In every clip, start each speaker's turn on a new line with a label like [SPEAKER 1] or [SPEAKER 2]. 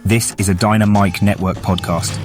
[SPEAKER 1] This is a Dynamite Network podcast.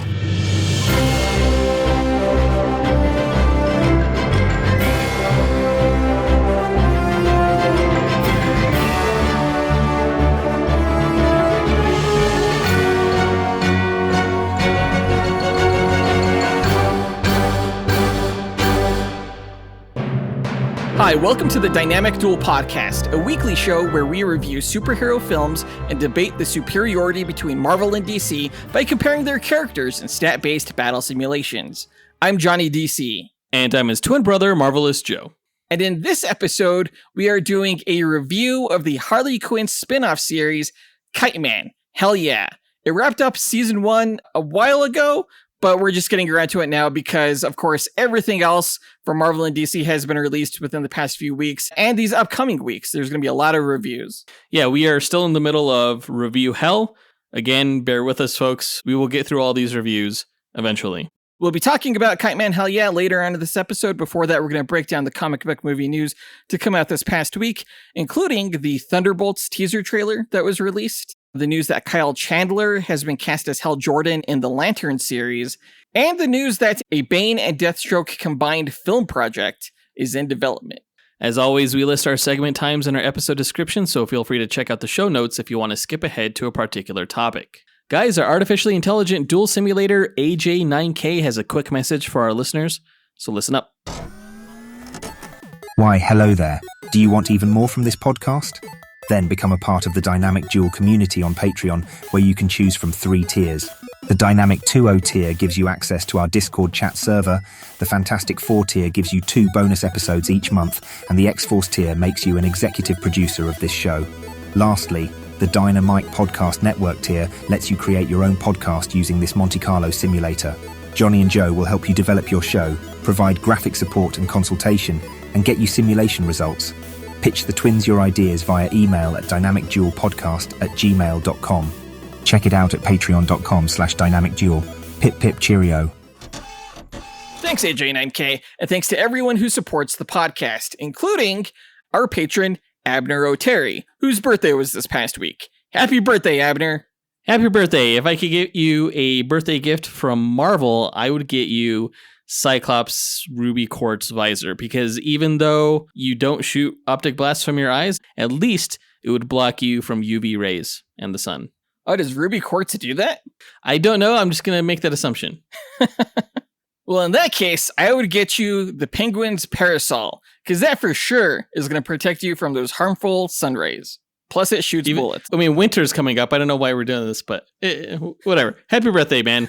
[SPEAKER 2] Hi, welcome to the Dynamic Duel Podcast, a weekly show where we review superhero films and debate the superiority between Marvel and DC by comparing their characters in stat-based battle simulations. I'm Johnny DC.
[SPEAKER 3] And I'm his twin brother, Marvelous Joe.
[SPEAKER 2] And in this episode, we are doing a review of the Harley Quinn spin-off series, Kite Man. Hell yeah. It wrapped up season 1 a while ago, but we're just getting around to it now because, of course, everything else from Marvel and DC has been released within the past few weeks. And these upcoming weeks, there's going to be a lot of reviews.
[SPEAKER 3] Yeah, we are still in the middle of review hell. Again, bear with us, folks. We will get through all these reviews eventually.
[SPEAKER 2] We'll be talking about Kite Man Hell Yeah later on in this episode. Before that, we're going to break down the comic book movie news to come out this past week, including the Thunderbolts teaser trailer that was released, the news that Chandler has been cast as Hal Jordan in the Lantern series, and the news that a Bane and Deathstroke combined film project is in development.
[SPEAKER 3] As always, we list our segment times in our episode description, so feel free to check out the show notes if you want to skip ahead to a particular topic. Guys, our artificially intelligent duel simulator AJ9K has a quick message for our listeners, so listen up.
[SPEAKER 1] Why, hello there. Do you want even more from this podcast? Then become a part of the Dynamic Duel community on Patreon, where you can choose from 3 tiers. The Dynamic 2.0 tier gives you access to our Discord chat server, the Fantastic 4 tier gives you 2 bonus episodes each month, and the X-Force tier makes you an executive producer of this show. Lastly, the Dynamite Podcast Network tier lets you create your own podcast using this Monte Carlo simulator. Johnny and Joe will help you develop your show, provide graphic support and consultation, and get you simulation results. Pitch the twins your ideas via email at dynamicduelpodcast@gmail.com. Check it out at patreon.com/dynamicduel. Pip pip cheerio.
[SPEAKER 2] Thanks, AJ9K, and thanks to everyone who supports the podcast, including our patron, Abner O'Terry, whose birthday was this past week. Happy birthday, Abner.
[SPEAKER 3] Happy birthday. If I could get you a birthday gift from Marvel, I would get you Cyclops Ruby Quartz Visor, because even though you don't shoot optic blasts from your eyes, at least it would block you from UV rays and the sun.
[SPEAKER 2] Oh, does Ruby Quartz do that?
[SPEAKER 3] I don't know. I'm just going to make that assumption.
[SPEAKER 2] Well, in that case, I would get you the Penguin's Parasol, because that for sure is going to protect you from those harmful sun rays. Plus, it shoots bullets.
[SPEAKER 3] I mean, winter's coming up. I don't know why we're doing this, but whatever. Happy birthday, man.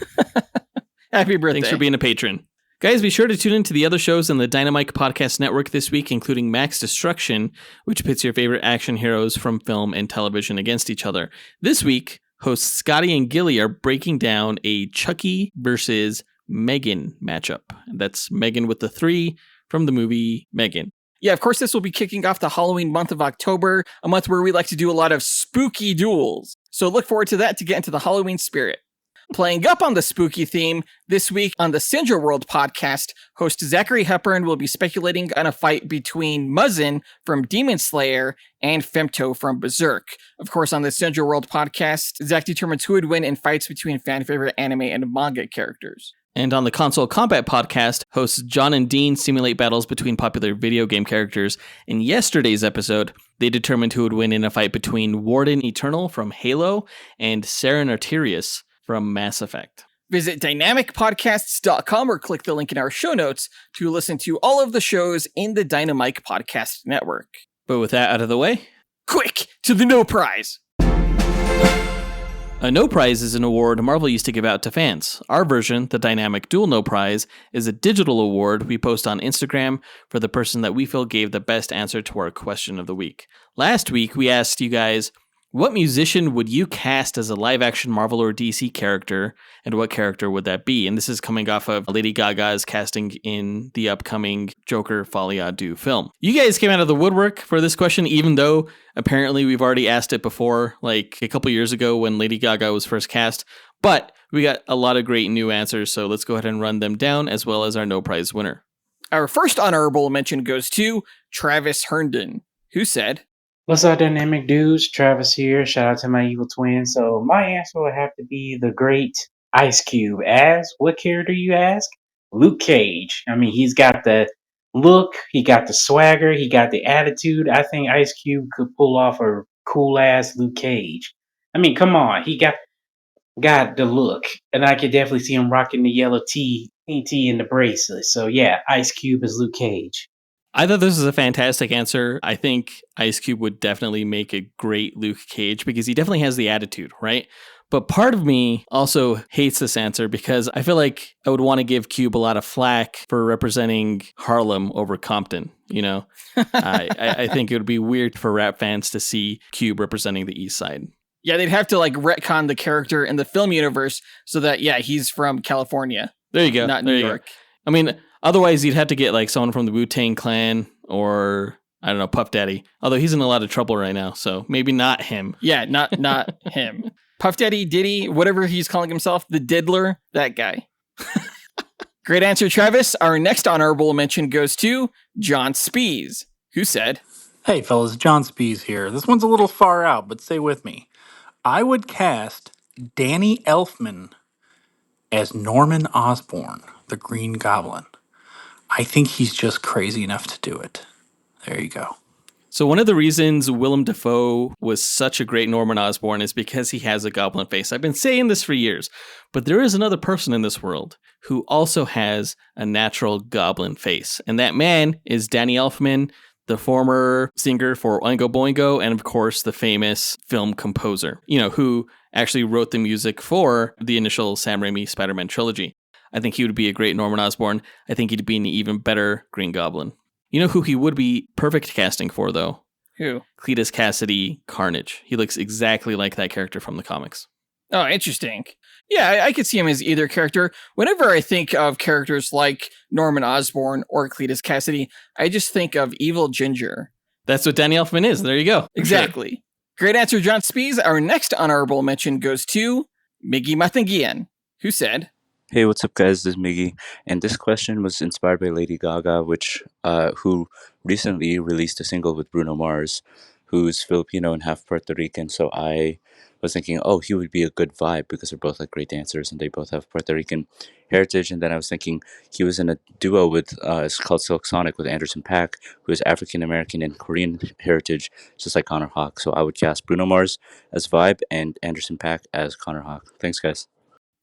[SPEAKER 2] Happy birthday.
[SPEAKER 3] Thanks for being a patron. Guys, be sure to tune in to the other shows in the Dynamite Podcast Network this week, including Max Destruction, which pits your favorite action heroes from film and television against each other. This week, hosts Scotty and Gilly are breaking down a Chucky versus Megan matchup. That's Megan with the 3 from the movie Megan.
[SPEAKER 2] Yeah, of course, this will be kicking off the Halloween month of October, a month where we like to do a lot of spooky duels. So look forward to that to get into the Halloween spirit. Playing up on the spooky theme, this week on the Syndra World podcast, host Zachary Hepburn will be speculating on a fight between Muzzin from Demon Slayer and Femto from Berserk. Of course, on the Syndra World podcast, Zach determines who would win in fights between fan-favorite anime and manga characters.
[SPEAKER 3] And on the Console Combat podcast, hosts John and Dean simulate battles between popular video game characters. In yesterday's episode, they determined who would win in a fight between Warden Eternal from Halo and Saren Arterius from Mass Effect.
[SPEAKER 2] Visit dynamicpodcasts.com or click the link in our show notes to listen to all of the shows in the Dynamite Podcast Network.
[SPEAKER 3] But with that out of the way,
[SPEAKER 2] quick to the No Prize!
[SPEAKER 3] A No Prize is an award Marvel used to give out to fans. Our version, the Dynamic Duel No Prize, is a digital award we post on Instagram for the person that we feel gave the best answer to our question of the week. Last week, we asked you guys, what musician would you cast as a live-action Marvel or DC character, and what character would that be? And this is coming off of Lady Gaga's casting in the upcoming Joker Folie à Deux film. You guys came out of the woodwork for this question, even though apparently we've already asked it before, like a couple years ago when Lady Gaga was first cast. But we got a lot of great new answers, so let's go ahead and run them down, as well as our No Prize winner.
[SPEAKER 2] Our first honorable mention goes to Travis Herndon, who said,
[SPEAKER 4] What's up, dynamic dudes? Travis here. Shout out to my evil twin. So my answer would have to be the great Ice Cube. As what character you ask? Luke Cage. I mean, he's got the look, he got the swagger, he got the attitude. I think Ice Cube could pull off a cool ass Luke Cage. I mean, come on, he got the look, and I could definitely see him rocking the yellow tee and the bracelet. So yeah, Ice Cube is Luke Cage.
[SPEAKER 3] I thought this was a fantastic answer. I think Ice Cube would definitely make a great Luke Cage because he definitely has the attitude, right? But part of me also hates this answer because I feel like I would want to give Cube a lot of flack for representing Harlem over Compton. You know, I think it would be weird for rap fans to see Cube representing the East Side.
[SPEAKER 2] Yeah, they'd have to like retcon the character in the film universe so that, yeah, he's from California.
[SPEAKER 3] There you go.
[SPEAKER 2] Not New York.
[SPEAKER 3] I mean, otherwise you'd have to get like someone from the Wu-Tang Clan or, I don't know, Puff Daddy. Although he's in a lot of trouble right now, so maybe not him.
[SPEAKER 2] Yeah, not him. Puff Daddy, Diddy, whatever he's calling himself, the Diddler, that guy. Great answer, Travis. Our next honorable mention goes to John Speas, who said,
[SPEAKER 5] Hey fellas, John Speas here. This one's a little far out, but stay with me. I would cast Danny Elfman as Norman Osborn, the Green Goblin. I think he's just crazy enough to do it. There you go.
[SPEAKER 3] So one of the reasons Willem Dafoe was such a great Norman Osborn is because he has a goblin face. I've been saying this for years, but there is another person in this world who also has a natural goblin face. And that man is Danny Elfman, the former singer for Oingo Boingo, and of course the famous film composer, who actually wrote the music for the initial Sam Raimi Spider-Man trilogy. I think he would be a great Norman Osborn. I think he'd be an even better Green Goblin. You know who he would be perfect casting for, though?
[SPEAKER 2] Who?
[SPEAKER 3] Cletus Cassidy, Carnage. He looks exactly like that character from the comics.
[SPEAKER 2] Oh, interesting. Yeah, I could see him as either character. Whenever I think of characters like Norman Osborn or Cletus Cassidy, I just think of Evil Ginger.
[SPEAKER 3] That's what Danny Elfman is. There you go.
[SPEAKER 2] Exactly. Sure. Great answer, John Speas. Our next honorable mention goes to Miggy Matanguihan, who said,
[SPEAKER 6] Hey, what's up, guys? This is Miggy, and this question was inspired by Lady Gaga, who recently released a single with Bruno Mars, who's Filipino and half Puerto Rican. So I was thinking, oh, he would be a good vibe because they're both like great dancers and they both have Puerto Rican heritage. And then I was thinking he was in a duo with it's called Silk Sonic with Anderson .Paak, who is African American and Korean heritage, just like Connor Hawke. So I would cast Bruno Mars as Vibe and Anderson .Paak as Connor Hawke. Thanks, guys.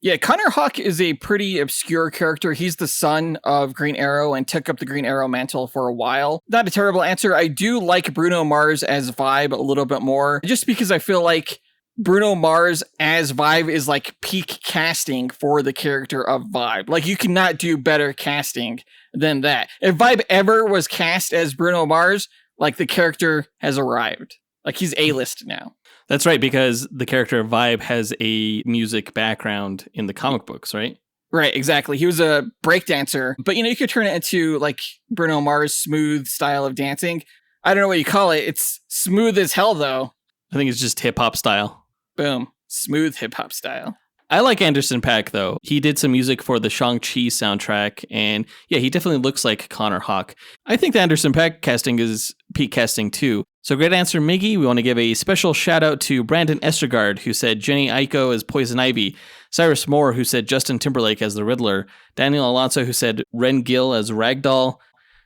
[SPEAKER 2] Yeah, Connor Hawke is a pretty obscure character. He's the son of Green Arrow and took up the Green Arrow mantle for a while. Not a terrible answer. I do like Bruno Mars as Vibe a little bit more, just because I feel like Bruno Mars as Vibe is like peak casting for the character of Vibe. Like, you cannot do better casting than that. If Vibe ever was cast as Bruno Mars, like, the character has arrived. Like, he's A-list now.
[SPEAKER 3] That's right, because the character of Vibe has a music background in the comic books, right?
[SPEAKER 2] Right, exactly. He was a breakdancer, but you could turn it into like Bruno Mars' smooth style of dancing. I don't know what you call it. It's smooth as hell, though.
[SPEAKER 3] I think it's just hip-hop style.
[SPEAKER 2] Boom. Smooth hip-hop style.
[SPEAKER 3] I like Anderson .Paak, though. He did some music for the Shang-Chi soundtrack, and yeah, he definitely looks like Connor Hawke. I think the Anderson .Paak casting is peak casting, too. So great answer, Miggy. We want to give a special shout-out to Brandon Estergard, who said Jenny Aiko as Poison Ivy, Cyrus Moore, who said Justin Timberlake as the Riddler, Daniel Alonso, who said Ren Gill as Ragdoll,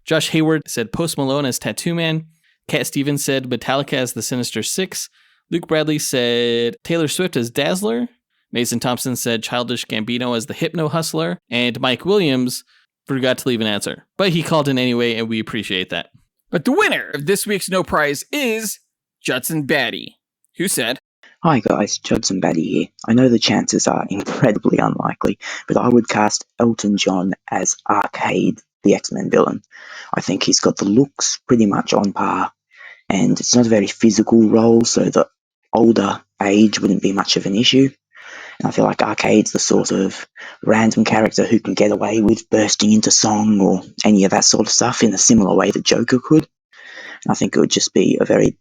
[SPEAKER 3] Josh Hayward said Post Malone as Tattoo Man, Cat Stevens said Metallica as the Sinister Six, Luke Bradley said Taylor Swift as Dazzler, Mason Thompson said Childish Gambino as the Hypno Hustler, and Mike Williams forgot to leave an answer. But he called in anyway, and we appreciate that.
[SPEAKER 2] But the winner of this week's No Prize is Judson Batty, who said,
[SPEAKER 7] Hi guys, Judson Batty here. I know the chances are incredibly unlikely, but I would cast Elton John as Arcade, the X-Men villain. I think he's got the looks pretty much on par, and it's not a very physical role, so the older age wouldn't be much of an issue. And I feel like Arcade's the sort of random character who can get away with bursting into song or any of that sort of stuff in a similar way that Joker could. And I think it would just be a very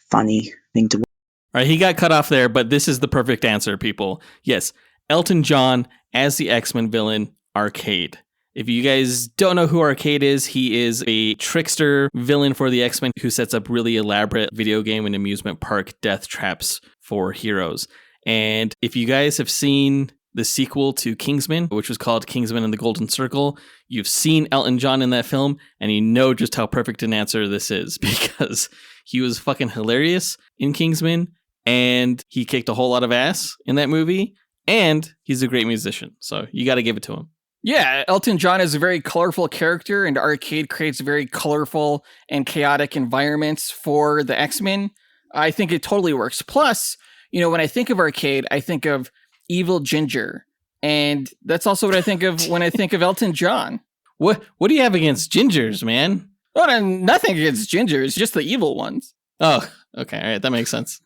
[SPEAKER 7] funny thing to watch.
[SPEAKER 3] All right, he got cut off there, but this is the perfect answer, people. Yes, Elton John as the X-Men villain, Arcade. If you guys don't know who Arcade is, he is a trickster villain for the X-Men who sets up really elaborate video game and amusement park death traps for heroes. And if you guys have seen the sequel to Kingsman, which was called Kingsman and the Golden Circle, you've seen Elton John in that film, and you know just how perfect an answer this is, because he was fucking hilarious in Kingsman, and he kicked a whole lot of ass in that movie, and he's a great musician. So you got to give it to him.
[SPEAKER 2] Yeah, Elton John is a very colorful character, and Arcade creates very colorful and chaotic environments for the X-Men. I think it totally works. Plus, when I think of Arcade, I think of Evil Ginger, and that's also what I think of when I think of Elton John.
[SPEAKER 3] What do you have against gingers, man?
[SPEAKER 2] Oh, nothing against gingers, just the evil ones.
[SPEAKER 3] Oh, okay. All right. That makes sense.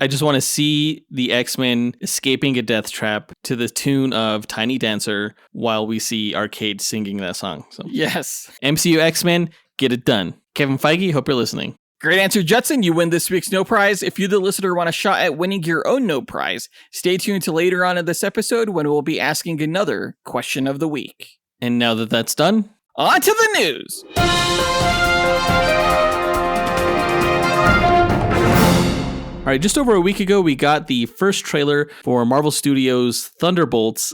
[SPEAKER 3] I just want to see the X-Men escaping a death trap to the tune of Tiny Dancer while we see Arcade singing that song. So,
[SPEAKER 2] yes.
[SPEAKER 3] MCU X-Men, get it done. Kevin Feige, hope you're listening.
[SPEAKER 2] Great answer, Judson. You win this week's No Prize. If you, the listener, want a shot at winning your own No Prize, stay tuned to later on in this episode when we'll be asking another question of the week.
[SPEAKER 3] And now that that's done,
[SPEAKER 2] on to the news.
[SPEAKER 3] All right, just over a week ago, we got the first trailer for Marvel Studios' Thunderbolts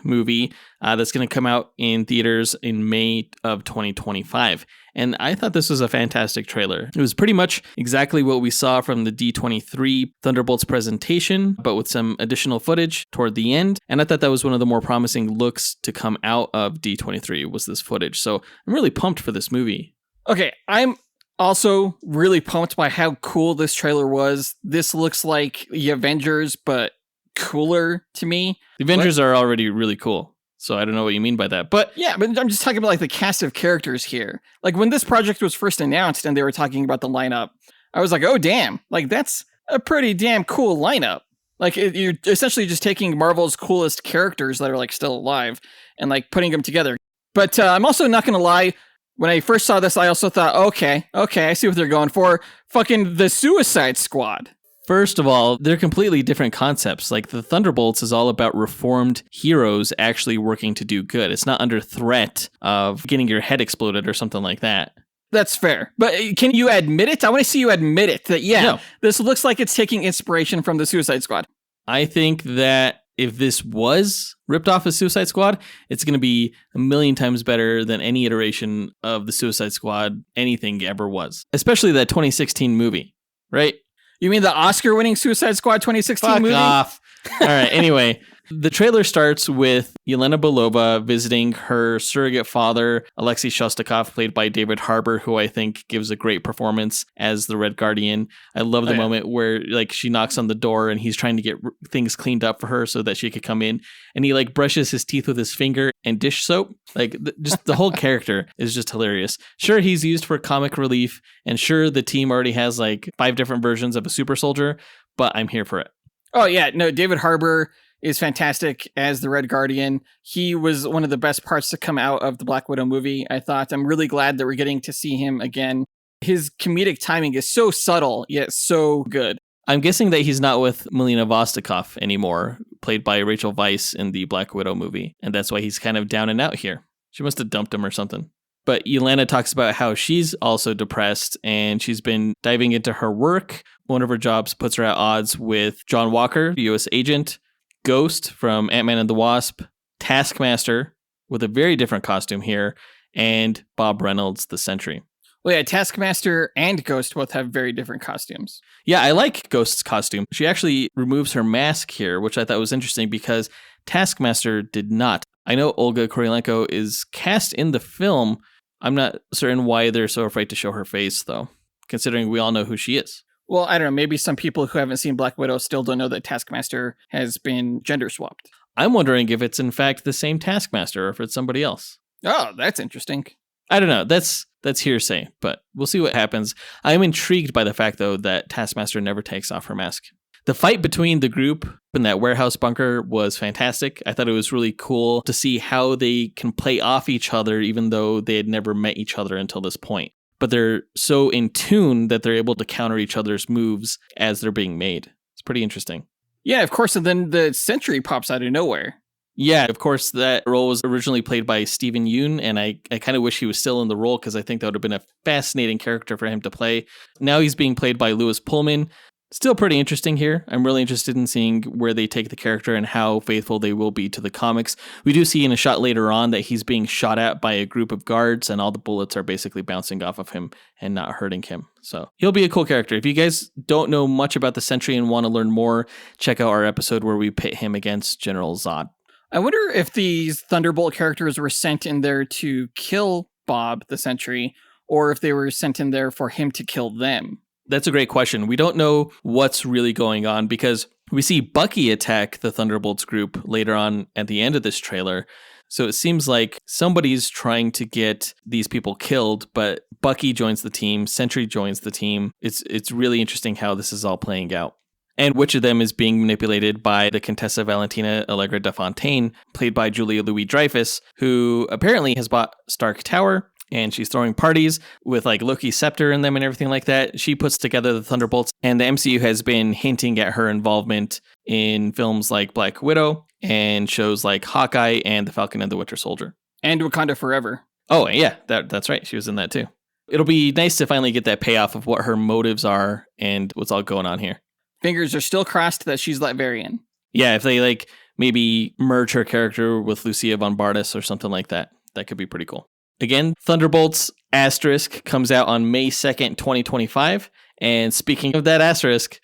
[SPEAKER 3] movie that's going to come out in theaters in May of 2025. And I thought this was a fantastic trailer. It was pretty much exactly what we saw from the D23 Thunderbolts presentation, but with some additional footage toward the end. And I thought that was one of the more promising looks to come out of D23 was this footage. So I'm really pumped for this movie.
[SPEAKER 2] Okay, I'm also really pumped by how cool this trailer was. This looks like the Avengers, but cooler to me.
[SPEAKER 3] The Avengers are already really cool, so I don't know what you mean by that. But
[SPEAKER 2] yeah, but I'm just talking about like the cast of characters here. Like when this project was first announced and they were talking about the lineup, I was like, oh damn, like that's a pretty damn cool lineup. Like you're essentially just taking Marvel's coolest characters that are like still alive and like putting them together. But I'm also not gonna lie. When I first saw this, I also thought, okay, I see what they're going for. Fucking the Suicide Squad.
[SPEAKER 3] First of all, they're completely different concepts. Like the Thunderbolts is all about reformed heroes actually working to do good. It's not under threat of getting your head exploded or something like that.
[SPEAKER 2] That's fair. But can you admit it? I want to see you admit it that,
[SPEAKER 3] No.
[SPEAKER 2] This looks like it's taking inspiration from the Suicide Squad.
[SPEAKER 3] I think that if this was ripped off of Suicide Squad, it's going to be a million times better than any iteration of the Suicide Squad anything ever was. Especially that 2016 movie, right?
[SPEAKER 2] You mean the Oscar-winning Suicide Squad 2016 movie?
[SPEAKER 3] Fuck off. All right, anyway. The trailer starts with Yelena Belova visiting her surrogate father, Alexei Shostakov, played by David Harbour, who I think gives a great performance as the Red Guardian. I love the moment where like she knocks on the door and he's trying to get things cleaned up for her so that she could come in. And he like brushes his teeth with his finger and dish soap. Like just the whole character is just hilarious. Sure, he's used for comic relief, and sure, the team already has like 5 different versions of a super soldier, but I'm here for it.
[SPEAKER 2] Oh yeah, no, David Harbour is fantastic as the Red Guardian. He was one of the best parts to come out of the Black Widow movie, I thought. I'm really glad that we're getting to see him again. His comedic timing is so subtle, yet so good.
[SPEAKER 3] I'm guessing that he's not with Melina Vostokov anymore, played by Rachel Weisz in the Black Widow movie, and that's why he's kind of down and out here. She must have dumped him or something. But Yelena talks about how she's also depressed, and she's been diving into her work. One of her jobs puts her at odds with John Walker, the U.S. agent, Ghost from Ant-Man and the Wasp, Taskmaster with a very different costume here, and Bob Reynolds, the Sentry.
[SPEAKER 2] Well, yeah, Taskmaster and Ghost both have very different costumes.
[SPEAKER 3] Yeah, I like Ghost's costume. She actually removes her mask here, which I thought was interesting because Taskmaster did not. I know Olga Kurylenko is cast in the film. I'm not certain why they're so afraid to show her face, though, considering we all know who she is.
[SPEAKER 2] Well, I don't know. Maybe some people who haven't seen Black Widow still don't know that Taskmaster has been gender swapped.
[SPEAKER 3] I'm wondering if it's in fact the same Taskmaster or if it's somebody else.
[SPEAKER 2] Oh, that's interesting.
[SPEAKER 3] I don't know. That's hearsay, but we'll see what happens. I am intrigued by the fact, though, that Taskmaster never takes off her mask. The fight between the group in that warehouse bunker was fantastic. I thought it was really cool to see how they can play off each other, even though they had never met each other until this point. But they're so in tune that they're able to counter each other's moves as they're being made. It's pretty interesting.
[SPEAKER 2] Yeah, of course. And then the Sentry pops out of nowhere.
[SPEAKER 3] Yeah, of course, that role was originally played by Steven Yeun, and I kind of wish he was still in the role because I think that would have been a fascinating character for him to play. Now he's being played by Lewis Pullman. Still pretty interesting here. I'm really interested in seeing where they take the character and how faithful they will be to the comics. We do see in a shot later on that he's being shot at by a group of guards, and all the bullets are basically bouncing off of him and not hurting him. So he'll be a cool character. If you guys don't know much about the Sentry and want to learn more, check out our episode where we pit him against General Zod.
[SPEAKER 2] I wonder if these Thunderbolt characters were sent in there to kill Bob the Sentry, or if they were sent in there for him to kill them.
[SPEAKER 3] That's a great question. We don't know what's really going on because we see Bucky attack the Thunderbolts group later on at the end of this trailer. So it seems like somebody's trying to get these people killed, but Bucky joins the team, Sentry joins the team. It's really interesting how this is all playing out. And which of them is being manipulated by the Contessa Valentina Allegra de Fontaine, played by Julia Louis-Dreyfus, who apparently has bought Stark Tower, and she's throwing parties with like Loki's scepter in them and everything like that. She puts together the Thunderbolts, and the MCU has been hinting at her involvement in films like Black Widow and shows like Hawkeye and The Falcon and the Winter Soldier.
[SPEAKER 2] And Wakanda Forever.
[SPEAKER 3] Oh, yeah, that's right. She was in that too. It'll be nice to finally get that payoff of what her motives are and what's all going on here.
[SPEAKER 2] Fingers are still crossed that she's Latverian.
[SPEAKER 3] Yeah, if they like maybe merge her character with Lucia von Bardas or something like that, that could be pretty cool. Again, Thunderbolts Asterisk comes out on May 2nd, 2025. And speaking of that asterisk,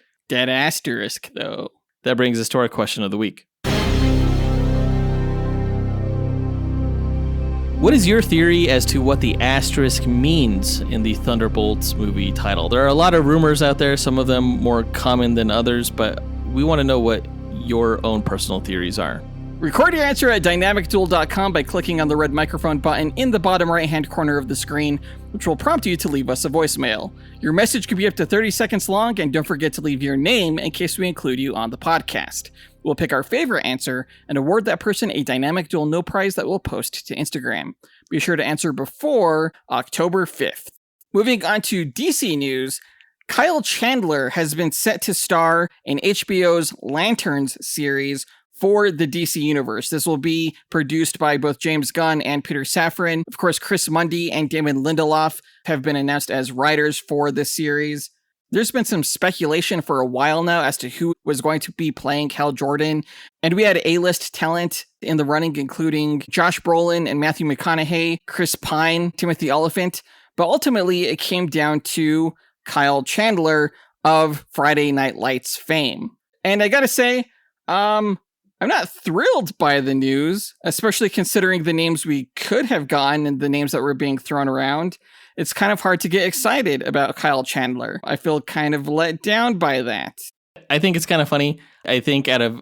[SPEAKER 2] though.
[SPEAKER 3] That brings us to our question of the week. What is your theory as to what the asterisk means in the Thunderbolts movie title? There are a lot of rumors out there, some of them more common than others, but we want to know what your own personal theories are.
[SPEAKER 2] Record your answer at dynamicduel.com by clicking on the red microphone button in the bottom right-hand corner of the screen, which will prompt you to leave us a voicemail. Your message could be up to 30 seconds long, and don't forget to leave your name in case we include you on the podcast. We'll pick our favorite answer and award that person a Dynamic Duel No Prize that we'll post to Instagram. Be sure to answer before October 5th. Moving on to DC news, Kyle Chandler has been set to star in HBO's Lanterns series for the DC Universe. This will be produced by both James Gunn and Peter Safran. Of course, Chris Mundy and Damon Lindelof have been announced as writers for this series. There's been some speculation for a while now as to who was going to be playing Hal Jordan, and we had A-list talent in the running, including Josh Brolin and Matthew McConaughey, Chris Pine, Timothy Olyphant, but ultimately it came down to Kyle Chandler of Friday Night Lights fame. And I gotta say, I'm not thrilled by the news, especially considering the names we could have gotten and the names that were being thrown around. It's kind of hard to get excited about Kyle Chandler. I feel kind of let down by that.
[SPEAKER 3] I think it's kind of funny. I think out of,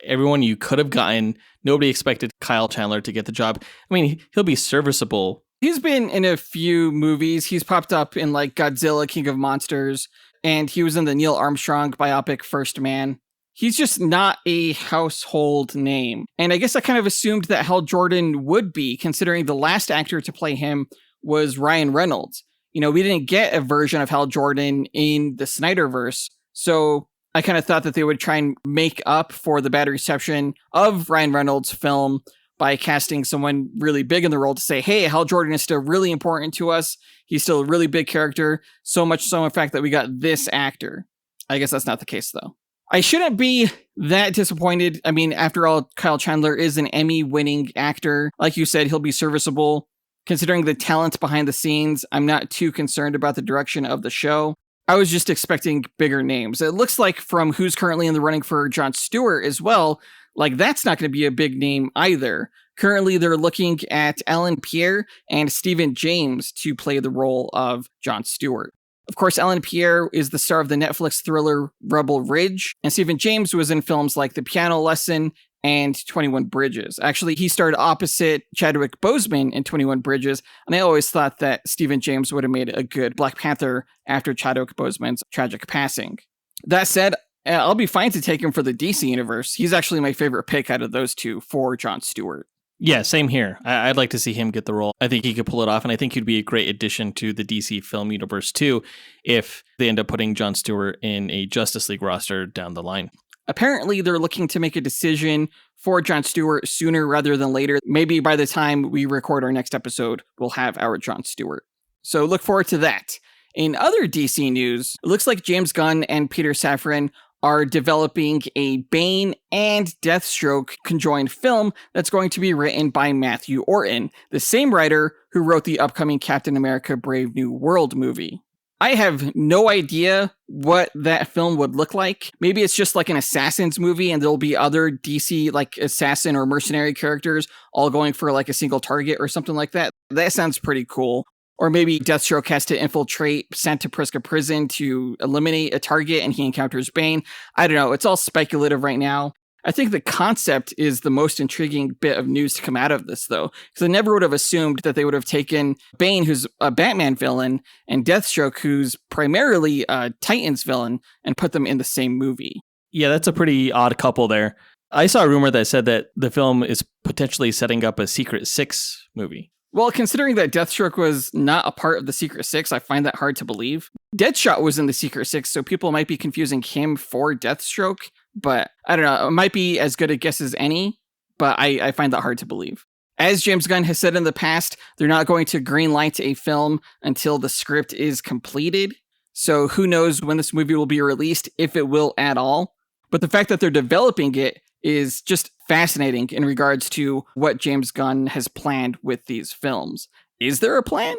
[SPEAKER 3] everyone you could have gotten, nobody expected Kyle Chandler to get the job. I mean, he'll be serviceable.
[SPEAKER 2] He's been in a few movies. He's popped up in like Godzilla, King of Monsters, and he was in the Neil Armstrong biopic First Man. He's just not a household name. And I guess I kind of assumed that Hal Jordan would be, considering the last actor to play him was Ryan Reynolds. You know, we didn't get a version of Hal Jordan in the Snyderverse, so I kind of thought that they would try and make up for the bad reception of Ryan Reynolds' film by casting someone really big in the role to say, hey, Hal Jordan is still really important to us. He's still a really big character, so much so in fact that we got this actor. I guess that's not the case, though. I shouldn't be that disappointed. I mean, after all, Kyle Chandler is an Emmy-winning actor. Like you said, he'll be serviceable. Considering the talent behind the scenes, I'm not too concerned about the direction of the show. I was just expecting bigger names. It looks like from who's currently in the running for Jon Stewart as well, like that's not going to be a big name either. Currently, they're looking at Alan Pierre and Stephen James to play the role of Jon Stewart. Of course, Alan Pierre is the star of the Netflix thriller Rebel Ridge, and Stephen James was in films like The Piano Lesson and 21 Bridges. Actually, he starred opposite Chadwick Boseman in 21 Bridges, and I always thought that Stephen James would have made a good Black Panther after Chadwick Boseman's tragic passing. That said, I'll be fine to take him for the DC universe. He's actually my favorite pick out of those two for Jon Stewart.
[SPEAKER 3] Yeah, same here. I'd like to see him get the role. I think he could pull it off, and I think he'd be a great addition to the DC film universe too if they end up putting Jon Stewart in a Justice League roster down the line.
[SPEAKER 2] Apparently, they're looking to make a decision for Jon Stewart sooner rather than later. Maybe by the time we record our next episode, we'll have our Jon Stewart. So look forward to that. In other DC news, it looks like James Gunn and Peter Safran are developing a Bane and Deathstroke conjoined film that's going to be written by Matthew Orton, the same writer who wrote the upcoming Captain America Brave New World movie. I have no idea what that film would look like. Maybe it's just like an Assassins movie and there'll be other DC like assassin or mercenary characters all going for like a single target or something like that. That sounds pretty cool. Or maybe Deathstroke has to infiltrate Santa Prisca prison to eliminate a target and he encounters Bane. I don't know. It's all speculative right now. I think the concept is the most intriguing bit of news to come out of this, though, because I never would have assumed that they would have taken Bane, who's a Batman villain, and Deathstroke, who's primarily a Titans villain, and put them in the same movie.
[SPEAKER 3] Yeah, that's a pretty odd couple there. I saw a rumor that said that the film is potentially setting up a Secret Six movie.
[SPEAKER 2] Well, considering that Deathstroke was not a part of the Secret Six, I find that hard to believe. Deadshot was in the Secret Six, so people might be confusing him for Deathstroke. But I don't know, it might be as good a guess as any, but I find that hard to believe. As James Gunn has said in the past, they're not going to greenlight a film until the script is completed. So who knows when this movie will be released, if it will at all. But the fact that they're developing it is just fascinating in regards to what James Gunn has planned with these films. Is there a plan?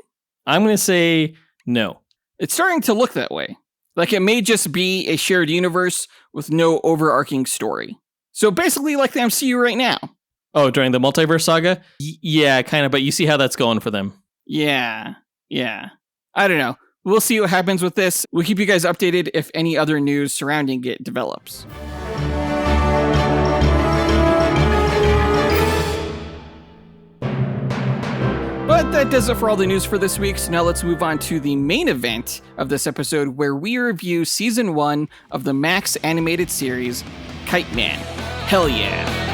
[SPEAKER 3] I'm going to say no.
[SPEAKER 2] It's starting to look that way. Like it may just be a shared universe with no overarching story. So basically like the MCU right now.
[SPEAKER 3] Oh, during the multiverse saga? Yeah, kind of, but you see how that's going for them.
[SPEAKER 2] Yeah. I don't know. We'll see what happens with this. We'll keep you guys updated if any other news surrounding it develops. But that does it for all the news for this week, so now let's move on to the main event of this episode, where we review Season 1 of the Max animated series, Kite Man. Hell yeah!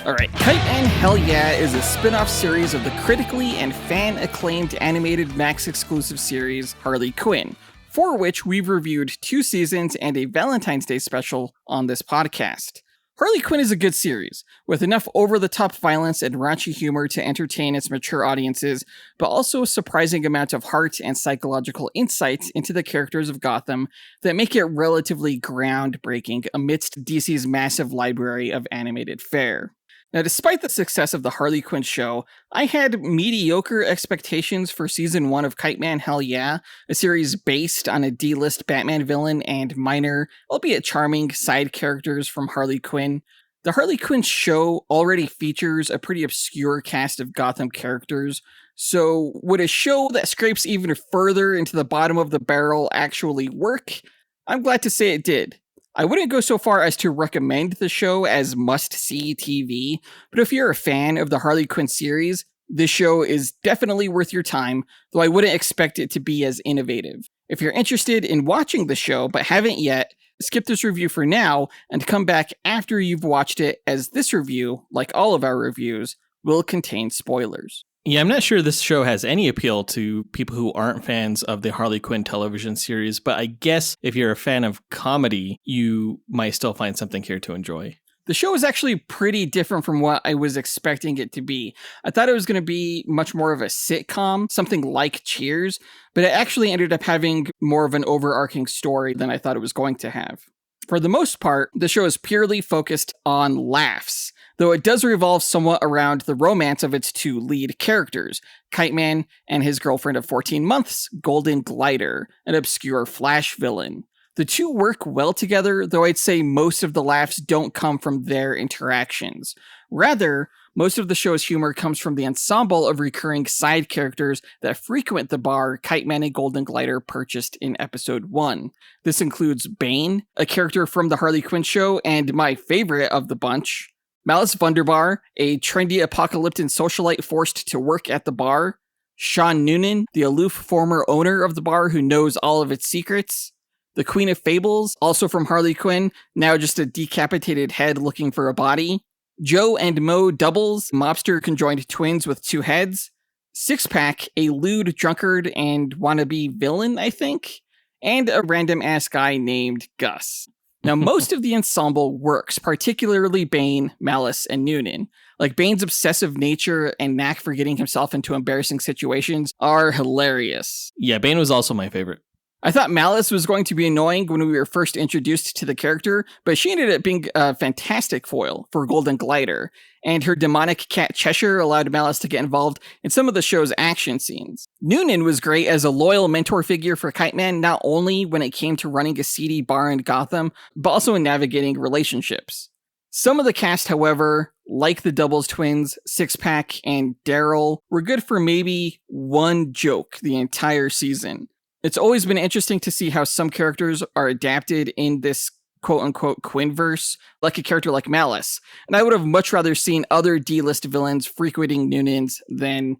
[SPEAKER 2] Alright, Kite Man Hell Yeah is a spin-off series of the critically and fan-acclaimed animated Max-exclusive series Harley Quinn, for which we've reviewed 2 seasons and a Valentine's Day special on this podcast. Harley Quinn is a good series, with enough over-the-top violence and raunchy humor to entertain its mature audiences, but also a surprising amount of heart and psychological insight into the characters of Gotham that make it relatively groundbreaking amidst DC's massive library of animated fare. Now, despite the success of the Harley Quinn show, I had mediocre expectations for Season 1 of Kite Man Hell Yeah, a series based on a D-list Batman villain and minor, albeit charming, side characters from Harley Quinn. The Harley Quinn show already features a pretty obscure cast of Gotham characters, so would a show that scrapes even further into the bottom of the barrel actually work? I'm glad to say it did. I wouldn't go so far as to recommend the show as must-see TV, but if you're a fan of the Harley Quinn series, this show is definitely worth your time, though I wouldn't expect it to be as innovative. If you're interested in watching the show but haven't yet, skip this review for now and come back after you've watched it, as this review, like all of our reviews, will contain spoilers.
[SPEAKER 3] Yeah, I'm not sure this show has any appeal to people who aren't fans of the Harley Quinn television series, but I guess if you're a fan of comedy, you might still find something here to enjoy.
[SPEAKER 2] The show is actually pretty different from what I was expecting it to be. I thought it was going to be much more of a sitcom, something like Cheers, but it actually ended up having more of an overarching story than I thought it was going to have. For the most part, the show is purely focused on laughs, though it does revolve somewhat around the romance of its 2 lead characters, Kite Man and his girlfriend of 14 months, Golden Glider, an obscure Flash villain. The 2 work well together, though I'd say most of the laughs don't come from their interactions. Rather, most of the show's humor comes from the ensemble of recurring side characters that frequent the bar Kite Man and Golden Glider purchased in episode 1. This includes Bane, a character from the Harley Quinn show and my favorite of the bunch, Malice Wunderbar, a trendy apocalyptic socialite forced to work at the bar, Sean Noonan, the aloof former owner of the bar who knows all of its secrets, The Queen of Fables, also from Harley Quinn, now just a decapitated head looking for a body. Joe and Mo doubles, mobster conjoined twins with two heads. Six Pack, a lewd drunkard and wannabe villain, I think. And a random ass guy named Gus. Now, most of the ensemble works, particularly Bane, Malice, and Noonan. Like, Bane's obsessive nature and knack for getting himself into embarrassing situations are hilarious.
[SPEAKER 3] Yeah, Bane was also my favorite.
[SPEAKER 2] I thought Malice was going to be annoying when we were first introduced to the character, but she ended up being a fantastic foil for Golden Glider, and her demonic cat Cheshire allowed Malice to get involved in some of the show's action scenes. Noonan was great as a loyal mentor figure for Kite Man, not only when it came to running a seedy bar in Gotham, but also in navigating relationships. Some of the cast, however, like the Doubles twins, Six Pack, and Daryl, were good for maybe one joke the entire season. It's always been interesting to see how some characters are adapted in this quote-unquote Quinverse, like a character like Malice. And I would have much rather seen other D-list villains frequenting Noonan's than,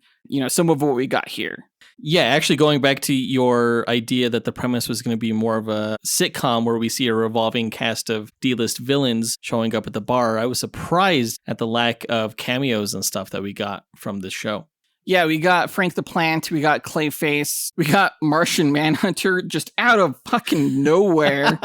[SPEAKER 2] some of what we got here.
[SPEAKER 3] Yeah, actually going back to your idea that the premise was going to be more of a sitcom where we see a revolving cast of D-list villains showing up at the bar, I was surprised at the lack of cameos and stuff that we got from this show.
[SPEAKER 2] Yeah, we got Frank the Plant, we got Clayface, we got Martian Manhunter just out of fucking nowhere.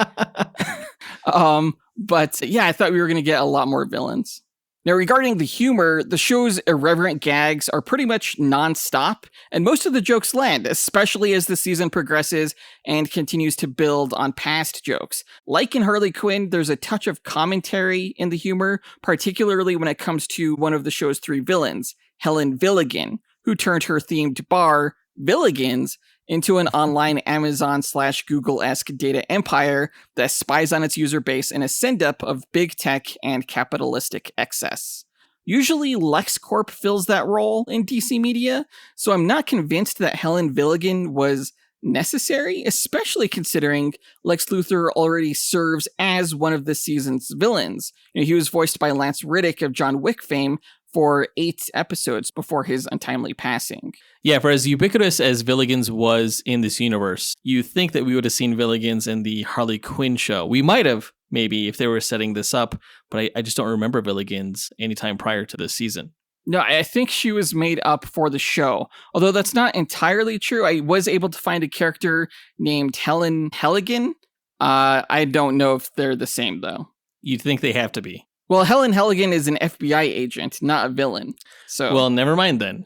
[SPEAKER 2] But yeah, I thought we were going to get a lot more villains. Now, regarding the humor, the show's irreverent gags are pretty much non-stop, and most of the jokes land, especially as the season progresses and continues to build on past jokes. Like in Harley Quinn, there's a touch of commentary in the humor, particularly when it comes to one of the show's three villains, Helen Villigan, who turned her themed bar, Villigans, into an online Amazon/Google-esque data empire that spies on its user base in a send-up of big tech and capitalistic excess. Usually LexCorp fills that role in DC media, so I'm not convinced that Helen Villigan was necessary, especially considering Lex Luthor already serves as one of this season's villains. He was voiced by Lance Riddick of John Wick fame for 8 episodes before his untimely passing.
[SPEAKER 3] Yeah, for as ubiquitous as Villigans was in this universe, you think that we would have seen Villigans in the Harley Quinn show. We might have, maybe, if they were setting this up, but I just don't remember Villigans anytime prior to this season.
[SPEAKER 2] No, I think she was made up for the show. Although that's not entirely true. I was able to find a character named Helen Helligan. I don't know if they're the same, though.
[SPEAKER 3] You'd think they have to be.
[SPEAKER 2] Well, Helen Helligan is an FBI agent, not a villain. So,
[SPEAKER 3] well, never mind then.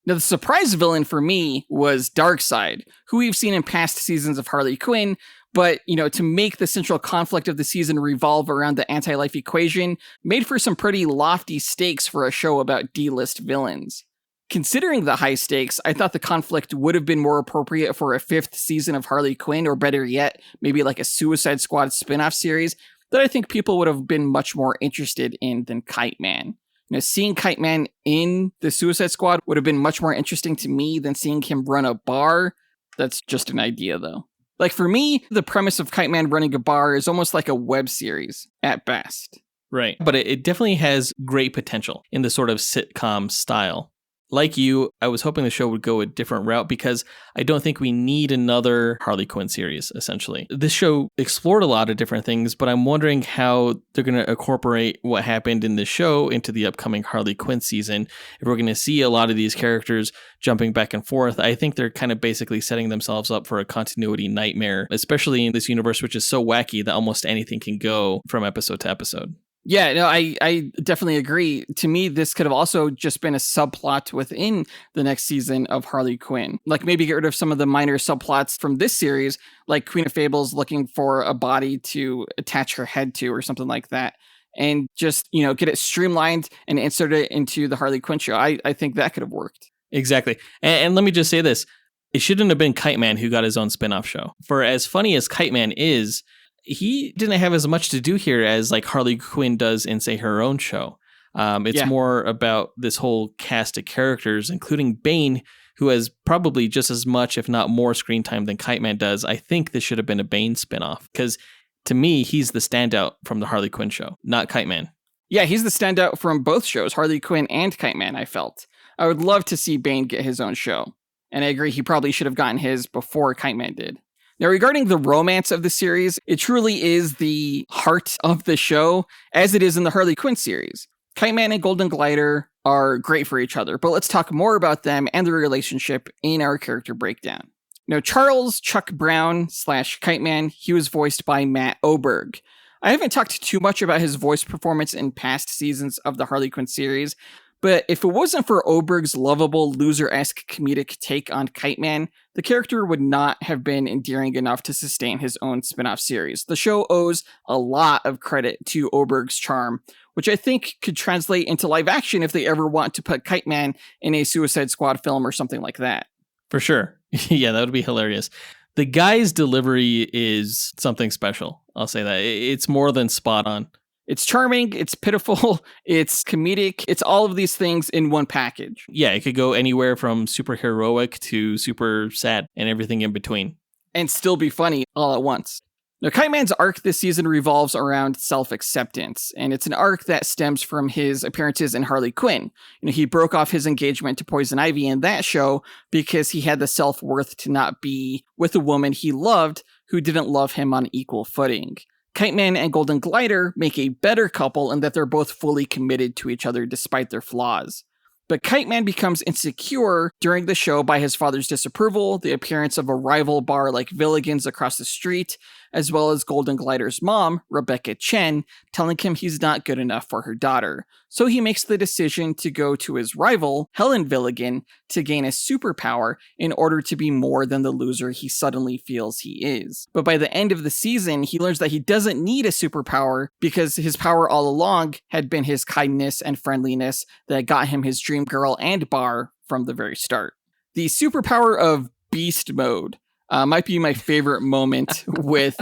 [SPEAKER 2] Now, the surprise villain for me was Darkseid, who we've seen in past seasons of Harley Quinn, but, to make the central conflict of the season revolve around the anti-life equation made for some pretty lofty stakes for a show about D-list villains. Considering the high stakes, I thought the conflict would have been more appropriate for a 5th season of Harley Quinn, or better yet, maybe like a Suicide Squad spin-off series that I think people would have been much more interested in than Kite Man. Seeing Kite Man in the Suicide Squad would have been much more interesting to me than seeing him run a bar. That's just an idea, though. Like, for me, the premise of Kite Man running a bar is almost like a web series, at best.
[SPEAKER 3] Right. But it definitely has great potential in the sort of sitcom style. Like you, I was hoping the show would go a different route because I don't think we need another Harley Quinn series, essentially. This show explored a lot of different things, but I'm wondering how they're going to incorporate what happened in the show into the upcoming Harley Quinn season. If we're going to see a lot of these characters jumping back and forth, I think they're kind of basically setting themselves up for a continuity nightmare, especially in this universe, which is so wacky that almost anything can go from episode to episode.
[SPEAKER 2] Yeah, no, I definitely agree. To me, this could have also just been a subplot within the next season of Harley Quinn. Like, maybe get rid of some of the minor subplots from this series, like Queen of Fables looking for a body to attach her head to or something like that. And just, get it streamlined and insert it into the Harley Quinn show. I think that could have worked.
[SPEAKER 3] Exactly. And let me just say this. It shouldn't have been Kite Man who got his own spin-off show. For as funny as Kite Man is, he didn't have as much to do here as like Harley Quinn does in, say, her own show. It's more about this whole cast of characters, including Bane, who has probably just as much, if not more, screen time than Kite Man does. I think this should have been a Bane spinoff because to me, he's the standout from the Harley Quinn show, not Kite Man.
[SPEAKER 2] Yeah, he's the standout from both shows, Harley Quinn and Kite Man, I felt. I would love to see Bane get his own show. And I agree, he probably should have gotten his before Kite Man did. Now, regarding the romance of the series, it truly is the heart of the show, as it is in the Harley Quinn series. Kite Man and Golden Glider are great for each other, but let's talk more about them and their relationship in our character breakdown. Now, Charles Chuck Brown / Kite Man, he was voiced by Matt Oberg. I haven't talked too much about his voice performance in past seasons of the Harley Quinn series, but if it wasn't for Oberg's lovable, loser-esque comedic take on Kite Man, the character would not have been endearing enough to sustain his own spin-off series. The show owes a lot of credit to Oberg's charm, which I think could translate into live action if they ever want to put Kite Man in a Suicide Squad film or something like that.
[SPEAKER 3] For sure. Yeah, that would be hilarious. The guy's delivery is something special. I'll say that. It's more than spot on.
[SPEAKER 2] It's charming, it's pitiful, it's comedic, it's all of these things in one package.
[SPEAKER 3] Yeah, it could go anywhere from super heroic to super sad and everything in between.
[SPEAKER 2] And still be funny all at once. Now, Kite Man's arc this season revolves around self-acceptance, and it's an arc that stems from his appearances in Harley Quinn. He broke off his engagement to Poison Ivy in that show because he had the self-worth to not be with a woman he loved who didn't love him on equal footing. Kite Man and Golden Glider make a better couple in that they're both fully committed to each other despite their flaws. But Kite Man becomes insecure during the show by his father's disapproval, the appearance of a rival bar like Villigan's across the street, as well as Golden Glider's mom, Rebecca Chen, telling him he's not good enough for her daughter. So he makes the decision to go to his rival, Helen Villigan, to gain a superpower in order to be more than the loser he suddenly feels he is. But by the end of the season, he learns that he doesn't need a superpower because his power all along had been his kindness and friendliness that got him his dream girl and bar from the very start. The superpower of Beast Mode might be my favorite moment with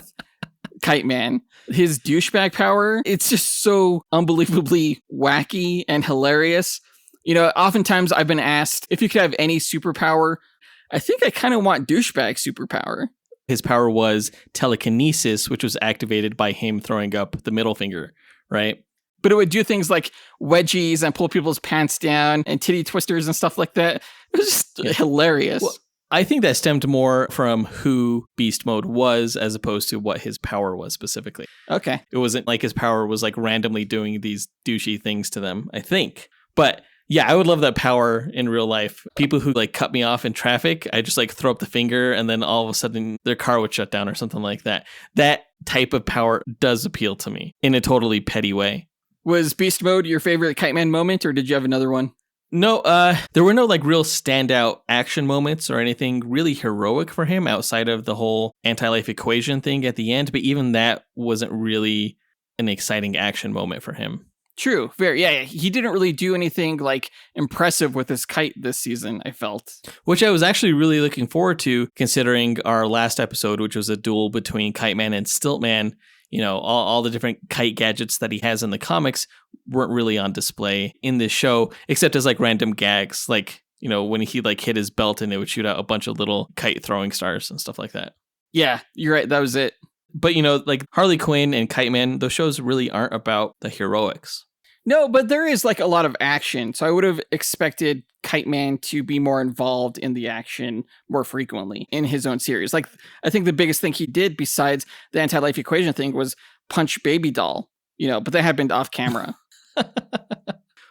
[SPEAKER 2] Kite Man. His douchebag power, it's just so unbelievably wacky and hilarious. Oftentimes I've been asked if you could have any superpower. I think I kind of want douchebag superpower.
[SPEAKER 3] His power was telekinesis, which was activated by him throwing up the middle finger, right?
[SPEAKER 2] But it would do things like wedgies and pull people's pants down and titty twisters and stuff like that. It was just hilarious.
[SPEAKER 3] Well, I think that stemmed more from who Beast Mode was as opposed to what his power was specifically.
[SPEAKER 2] Okay.
[SPEAKER 3] It wasn't like his power was like randomly doing these douchey things to them, I think. But yeah, I would love that power in real life. People who like cut me off in traffic, I just like throw up the finger and then all of a sudden their car would shut down or something like that. That type of power does appeal to me in a totally petty way.
[SPEAKER 2] Was Beast Mode your favorite Kite Man moment, or did you have another one?
[SPEAKER 3] No, there were no like real standout action moments or anything really heroic for him outside of the whole anti-life equation thing at the end. But even that wasn't really an exciting action moment for him.
[SPEAKER 2] True. Very. Yeah. He didn't really do anything like impressive with his kite this season, I felt.
[SPEAKER 3] Which I was actually really looking forward to, considering our last episode, which was a duel between Kite Man and Stilt Man. All the different kite gadgets that he has in the comics weren't really on display in this show, except as like random gags, like, when he like hit his belt and it would shoot out a bunch of little kite throwing stars and stuff like that.
[SPEAKER 2] Yeah, you're right. That was it.
[SPEAKER 3] But, like Harley Quinn and Kite Man, those shows really aren't about the heroics.
[SPEAKER 2] No, but there is like a lot of action. So I would have expected Kite Man to be more involved in the action more frequently in his own series. Like, I think the biggest thing he did besides the anti-life equation thing was punch Baby Doll, but that happened off camera.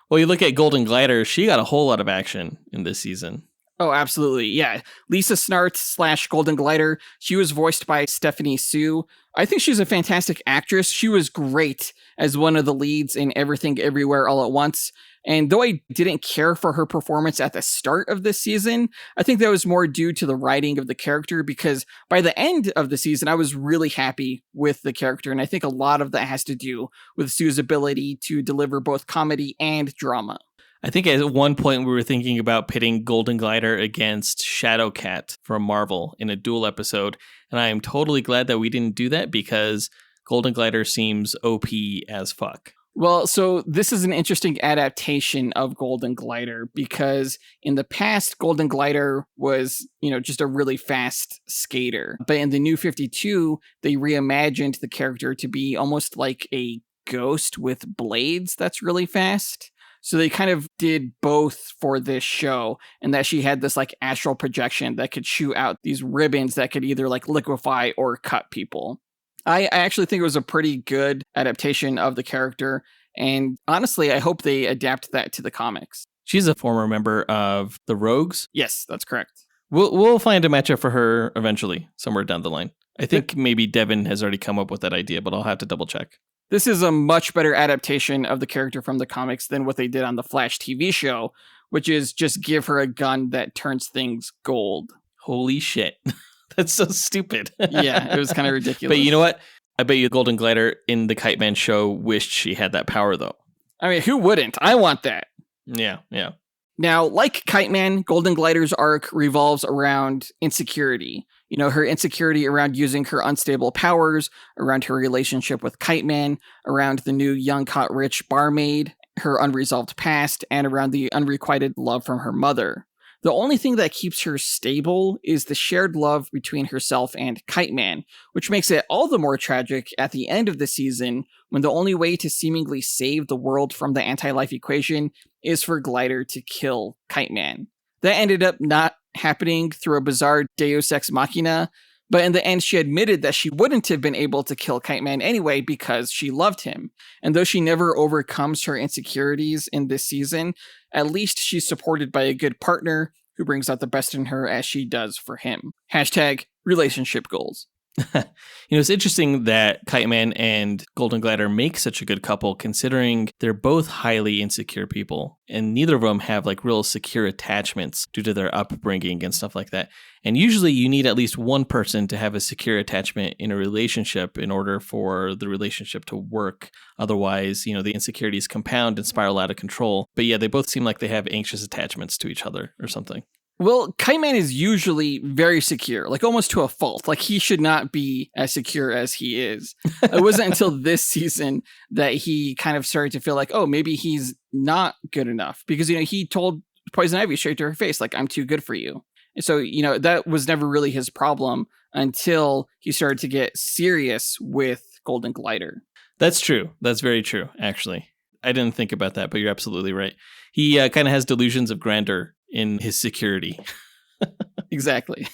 [SPEAKER 3] Well, you look at Golden Glider, she got a whole lot of action in this season.
[SPEAKER 2] Oh, absolutely. Yeah. Lisa Snart / Golden Glider. She was voiced by Stephanie Sue. I think she's a fantastic actress. She was great as one of the leads in Everything Everywhere All at Once. And though I didn't care for her performance at the start of this season, I think that was more due to the writing of the character, because by the end of the season, I was really happy with the character. And I think a lot of that has to do with Sue's ability to deliver both comedy and drama.
[SPEAKER 3] I think at one point we were thinking about pitting Golden Glider against Shadowcat from Marvel in a duel episode, and I am totally glad that we didn't do that because Golden Glider seems OP as fuck.
[SPEAKER 2] Well, so this is an interesting adaptation of Golden Glider because in the past, Golden Glider was, just a really fast skater. But in the New 52, they reimagined the character to be almost like a ghost with blades that's really fast. So they kind of did both for this show, and that she had this like astral projection that could shoot out these ribbons that could either like liquefy or cut people. I actually think it was a pretty good adaptation of the character, and honestly, I hope they adapt that to the comics.
[SPEAKER 3] She's a former member of the Rogues.
[SPEAKER 2] Yes, that's correct.
[SPEAKER 3] We'll find a matchup for her eventually, somewhere down the line. I think maybe Devin has already come up with that idea, but I'll have to double check.
[SPEAKER 2] This is a much better adaptation of the character from the comics than what they did on the Flash TV show, which is just give her a gun that turns things gold.
[SPEAKER 3] Holy shit. That's so stupid.
[SPEAKER 2] Yeah, it was kind of ridiculous.
[SPEAKER 3] But you know what? I bet you Golden Glider in the Kite Man show wished she had that power, though.
[SPEAKER 2] I mean, who wouldn't? I want that.
[SPEAKER 3] Yeah.
[SPEAKER 2] Now, like Kite Man, Golden Glider's arc revolves around insecurity. You know, her insecurity around using her unstable powers, around her relationship with Kite Man, around the new young caught rich barmaid, her unresolved past, and around the unrequited love from her mother. The only thing that keeps her stable is the shared love between herself and Kite Man, which makes it all the more tragic at the end of the season when the only way to seemingly save the world from the anti-life equation is for Glider to kill Kite Man. That ended up not happening through a bizarre Deus Ex Machina, but in the end she admitted that she wouldn't have been able to kill Kite Man anyway because she loved him. And though she never overcomes her insecurities in this season, at least she's supported by a good partner who brings out the best in her as she does for him. Hashtag relationship goals.
[SPEAKER 3] It's interesting that Kite Man and Golden Glider make such a good couple, considering they're both highly insecure people, and neither of them have like real secure attachments due to their upbringing and stuff like that. And usually you need at least one person to have a secure attachment in a relationship in order for the relationship to work. Otherwise, the insecurities compound and spiral out of control. But yeah, they both seem like they have anxious attachments to each other or something.
[SPEAKER 2] Well, Kite Man is usually very secure, like almost to a fault. Like he should not be as secure as he is. It wasn't until this season that he kind of started to feel like, oh, maybe he's not good enough. Because, he told Poison Ivy straight to her face, like, I'm too good for you. And so, that was never really his problem until he started to get serious with Golden Glider.
[SPEAKER 3] That's true. That's very true, actually. I didn't think about that, but you're absolutely right. He kind of has delusions of grandeur in his security.
[SPEAKER 2] Exactly.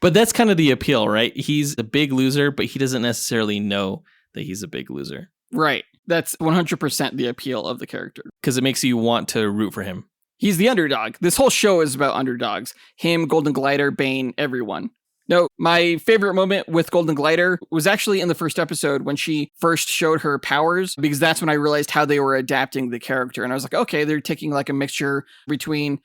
[SPEAKER 3] But that's kind of the appeal, right? He's a big loser, but he doesn't necessarily know that he's a big loser.
[SPEAKER 2] Right. That's 100% the appeal of the character.
[SPEAKER 3] Because it makes you want to root for him.
[SPEAKER 2] He's the underdog. This whole show is about underdogs. Him, Golden Glider, Bane, everyone. No, my favorite moment with Golden Glider was actually in the first episode when she first showed her powers, because that's when I realized how they were adapting the character. And I was like, okay, they're taking like a mixture between,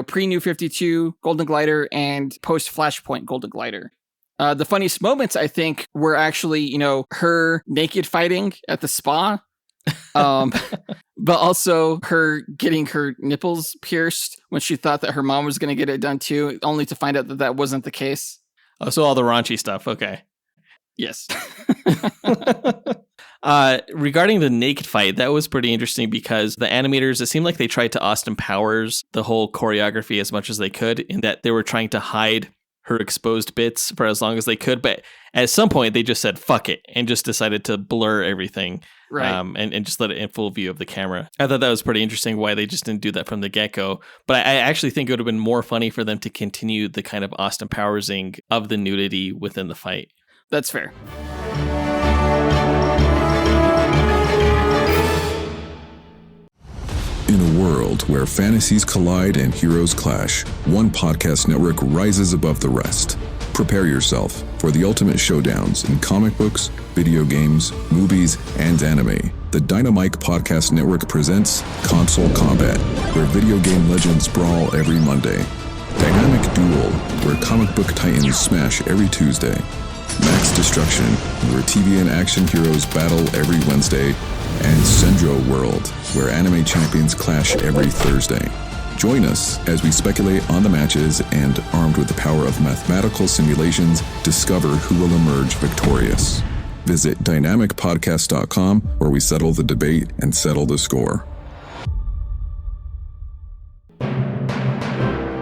[SPEAKER 2] pre-New 52 Golden Glider and post-Flashpoint Golden Glider. The funniest moments, I think, were actually, her naked fighting at the spa, but also her getting her nipples pierced when she thought that her mom was going to get it done too, only to find out that that wasn't the case.
[SPEAKER 3] Oh, so all the raunchy stuff. Okay.
[SPEAKER 2] Yes.
[SPEAKER 3] Regarding the naked fight, that was pretty interesting because the animators, it seemed like they tried to Austin Powers the whole choreography as much as they could, in that they were trying to hide her exposed bits for as long as they could. But at some point, they just said, fuck it, and just decided to blur everything.
[SPEAKER 2] Right.
[SPEAKER 3] And just let it in full view of the camera. I thought that was pretty interesting why they just didn't do that from the get-go. But I actually think it would have been more funny for them to continue the kind of Austin Powersing of the nudity within the fight.
[SPEAKER 2] That's fair.
[SPEAKER 8] In a world where fantasies collide and heroes clash, one podcast network rises above the rest. Prepare yourself for the ultimate showdowns in comic books, video games, movies, and anime. The Dynamite Podcast Network presents Console Combat, where video game legends brawl every Monday. Dynamic Duel, where comic book titans smash every Tuesday. Max Destruction, where TV and action heroes battle every Wednesday. And Sendro World, where anime champions clash every Thursday. Join us as we speculate on the matches and, armed with the power of mathematical simulations, discover who will emerge victorious. Visit dynamicpodcast.com, where we settle the debate and settle the score.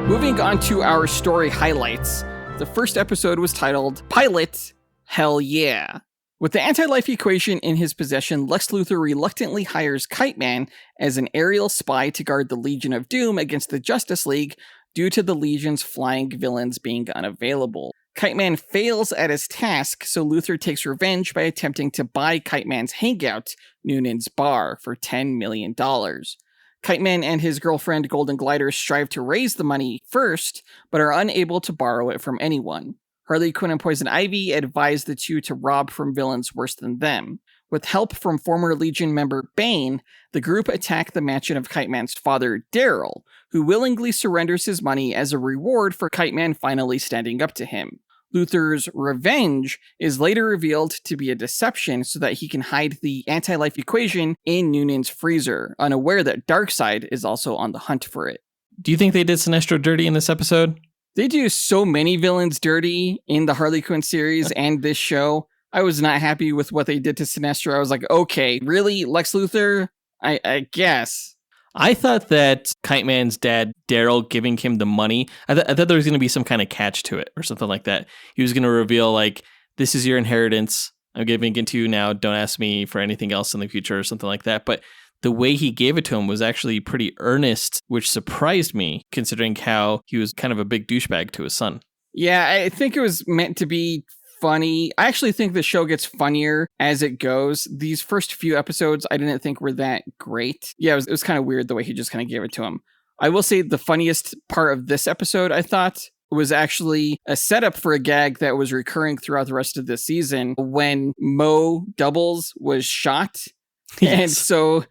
[SPEAKER 2] Moving on to our story highlights, the first episode was titled Pilot Hell Yeah. With the anti-life equation in his possession, Lex Luthor reluctantly hires Kite Man as an aerial spy to guard the Legion of Doom against the Justice League due to the Legion's flying villains being unavailable. Kite Man fails at his task, so Luthor takes revenge by attempting to buy Kite Man's hangout, Noonan's Bar, for $10 million. Kite Man and his girlfriend Golden Glider strive to raise the money first, but are unable to borrow it from anyone. Harley Quinn and Poison Ivy advise the two to rob from villains worse than them. With help from former Legion member Bane, the group attack the mansion of Kite Man's father, Daryl, who willingly surrenders his money as a reward for Kite Man finally standing up to him. Luthor's revenge is later revealed to be a deception so that he can hide the anti-life equation in Noonan's freezer, unaware that Darkseid is also on the hunt for it.
[SPEAKER 3] Do you think they did Sinestro dirty in this episode?
[SPEAKER 2] They do so many villains dirty in the Harley Quinn series and this show. I was not happy with what they did to Sinestro. I was like, okay, really? Lex Luthor? I guess.
[SPEAKER 3] I thought that Kite Man's dad, Daryl, giving him the money, I thought there was going to be some kind of catch to it or something like that. He was going to reveal, like, this is your inheritance. I'm giving it to you now. Don't ask me for anything else in the future or something like that. But the way he gave it to him was actually pretty earnest, which surprised me, considering how he was kind of a big douchebag to his son.
[SPEAKER 2] Yeah, I think it was meant to be funny. I actually think the show gets funnier as it goes. These first few episodes I didn't think were that great. Yeah, it was kind of weird the way he just kind of gave it to him. I will say the funniest part of this episode, I thought, was actually a setup for a gag that was recurring throughout the rest of the season when Mo Doubles was shot. Yes. And so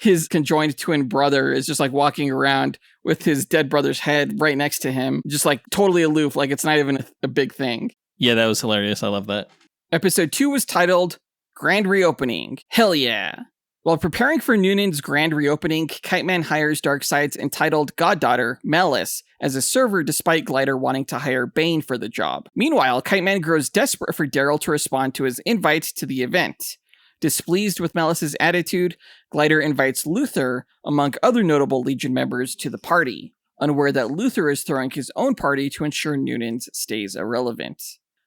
[SPEAKER 2] his conjoined twin brother is just like walking around with his dead brother's head right next to him, just like totally aloof, like it's not even a big thing.
[SPEAKER 3] Yeah, that was hilarious. I love that.
[SPEAKER 2] Episode 2 was titled Grand Reopening. Hell yeah. While preparing for Noonan's grand reopening, Kite Man hires Darkseid's entitled goddaughter, Malice, as a server despite Glider wanting to hire Bane for the job. Meanwhile, Kite Man grows desperate for Daryl to respond to his invite to the event. Displeased with Malice's attitude, Glider invites Luthor, among other notable Legion members, to the party, unaware that Luthor is throwing his own party to ensure Noonan's stays irrelevant.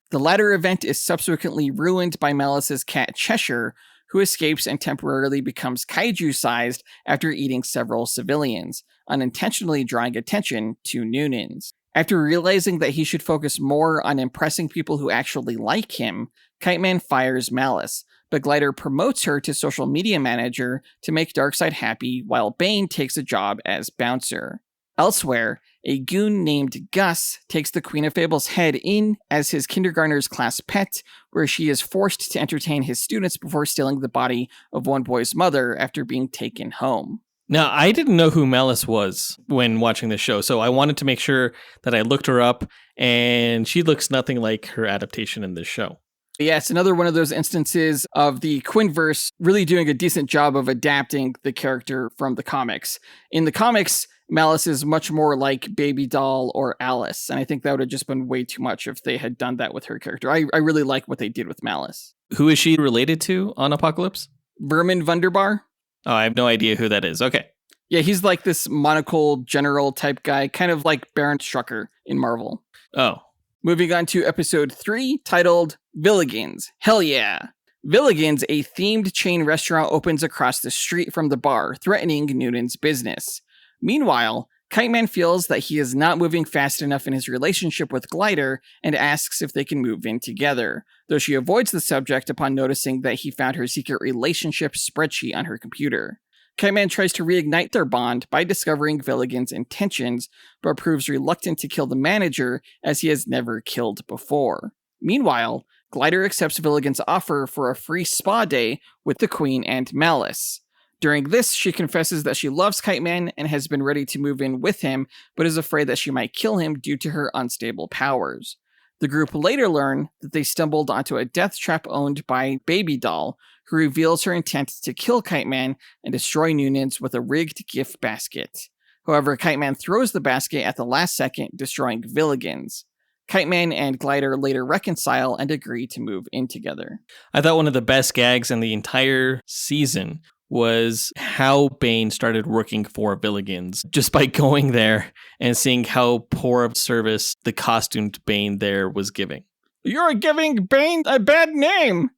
[SPEAKER 2] The latter event is subsequently ruined by Malice's cat Cheshire, who escapes and temporarily becomes kaiju-sized after eating several civilians, unintentionally drawing attention to Noonan's. After realizing that he should focus more on impressing people who actually like him, Kite Man fires Malice, but Glider promotes her to social media manager to make Darkseid happy while Bane takes a job as bouncer. Elsewhere, a goon named Gus takes the Queen of Fable's head in as his kindergartner's class pet, where she is forced to entertain his students before stealing the body of one boy's mother after being taken home.
[SPEAKER 3] Now, I didn't know who Malice was when watching the show, so I wanted to make sure that I looked her up, and she looks nothing like her adaptation in this show.
[SPEAKER 2] Yeah, it's another one of those instances of the Quinverse really doing a decent job of adapting the character from the comics. In the comics, Malice is much more like Baby Doll or Alice, and I think that would have just been way too much if they had done that with her character. I really like what they did with Malice.
[SPEAKER 3] Who is she related to on Apocalypse?
[SPEAKER 2] Vermin Wunderbar.
[SPEAKER 3] Oh, I have no idea who that is. Okay.
[SPEAKER 2] Yeah, he's like this monocle general type guy, kind of like Baron Strucker in Marvel.
[SPEAKER 3] Oh.
[SPEAKER 2] Moving on to episode 3, titled Villigans. Hell yeah. Villigans, a themed chain restaurant, opens across the street from the bar, threatening Noonan's business. Meanwhile, Kite Man feels that he is not moving fast enough in his relationship with Glider and asks if they can move in together, though she avoids the subject upon noticing that he found her secret relationship spreadsheet on her computer. Kite Man tries to reignite their bond by discovering Villigan's intentions, but proves reluctant to kill the manager as he has never killed before. Meanwhile, Glider accepts Villigan's offer for a free spa day with the Queen and Malice. During this, she confesses that she loves Kite Man and has been ready to move in with him, but is afraid that she might kill him due to her unstable powers. The group later learn that they stumbled onto a death trap owned by Baby Doll, who reveals her intent to kill Kite Man and destroy Noonan's with a rigged gift basket. However, Kite Man throws the basket at the last second, destroying Villigan's. Kite Man and Glider later reconcile and agree to move in together.
[SPEAKER 3] I thought one of the best gags in the entire season was how Bane started working for Villigan's, just by going there and seeing how poor of service the costumed Bane there was giving.
[SPEAKER 2] You're giving Bane a bad name.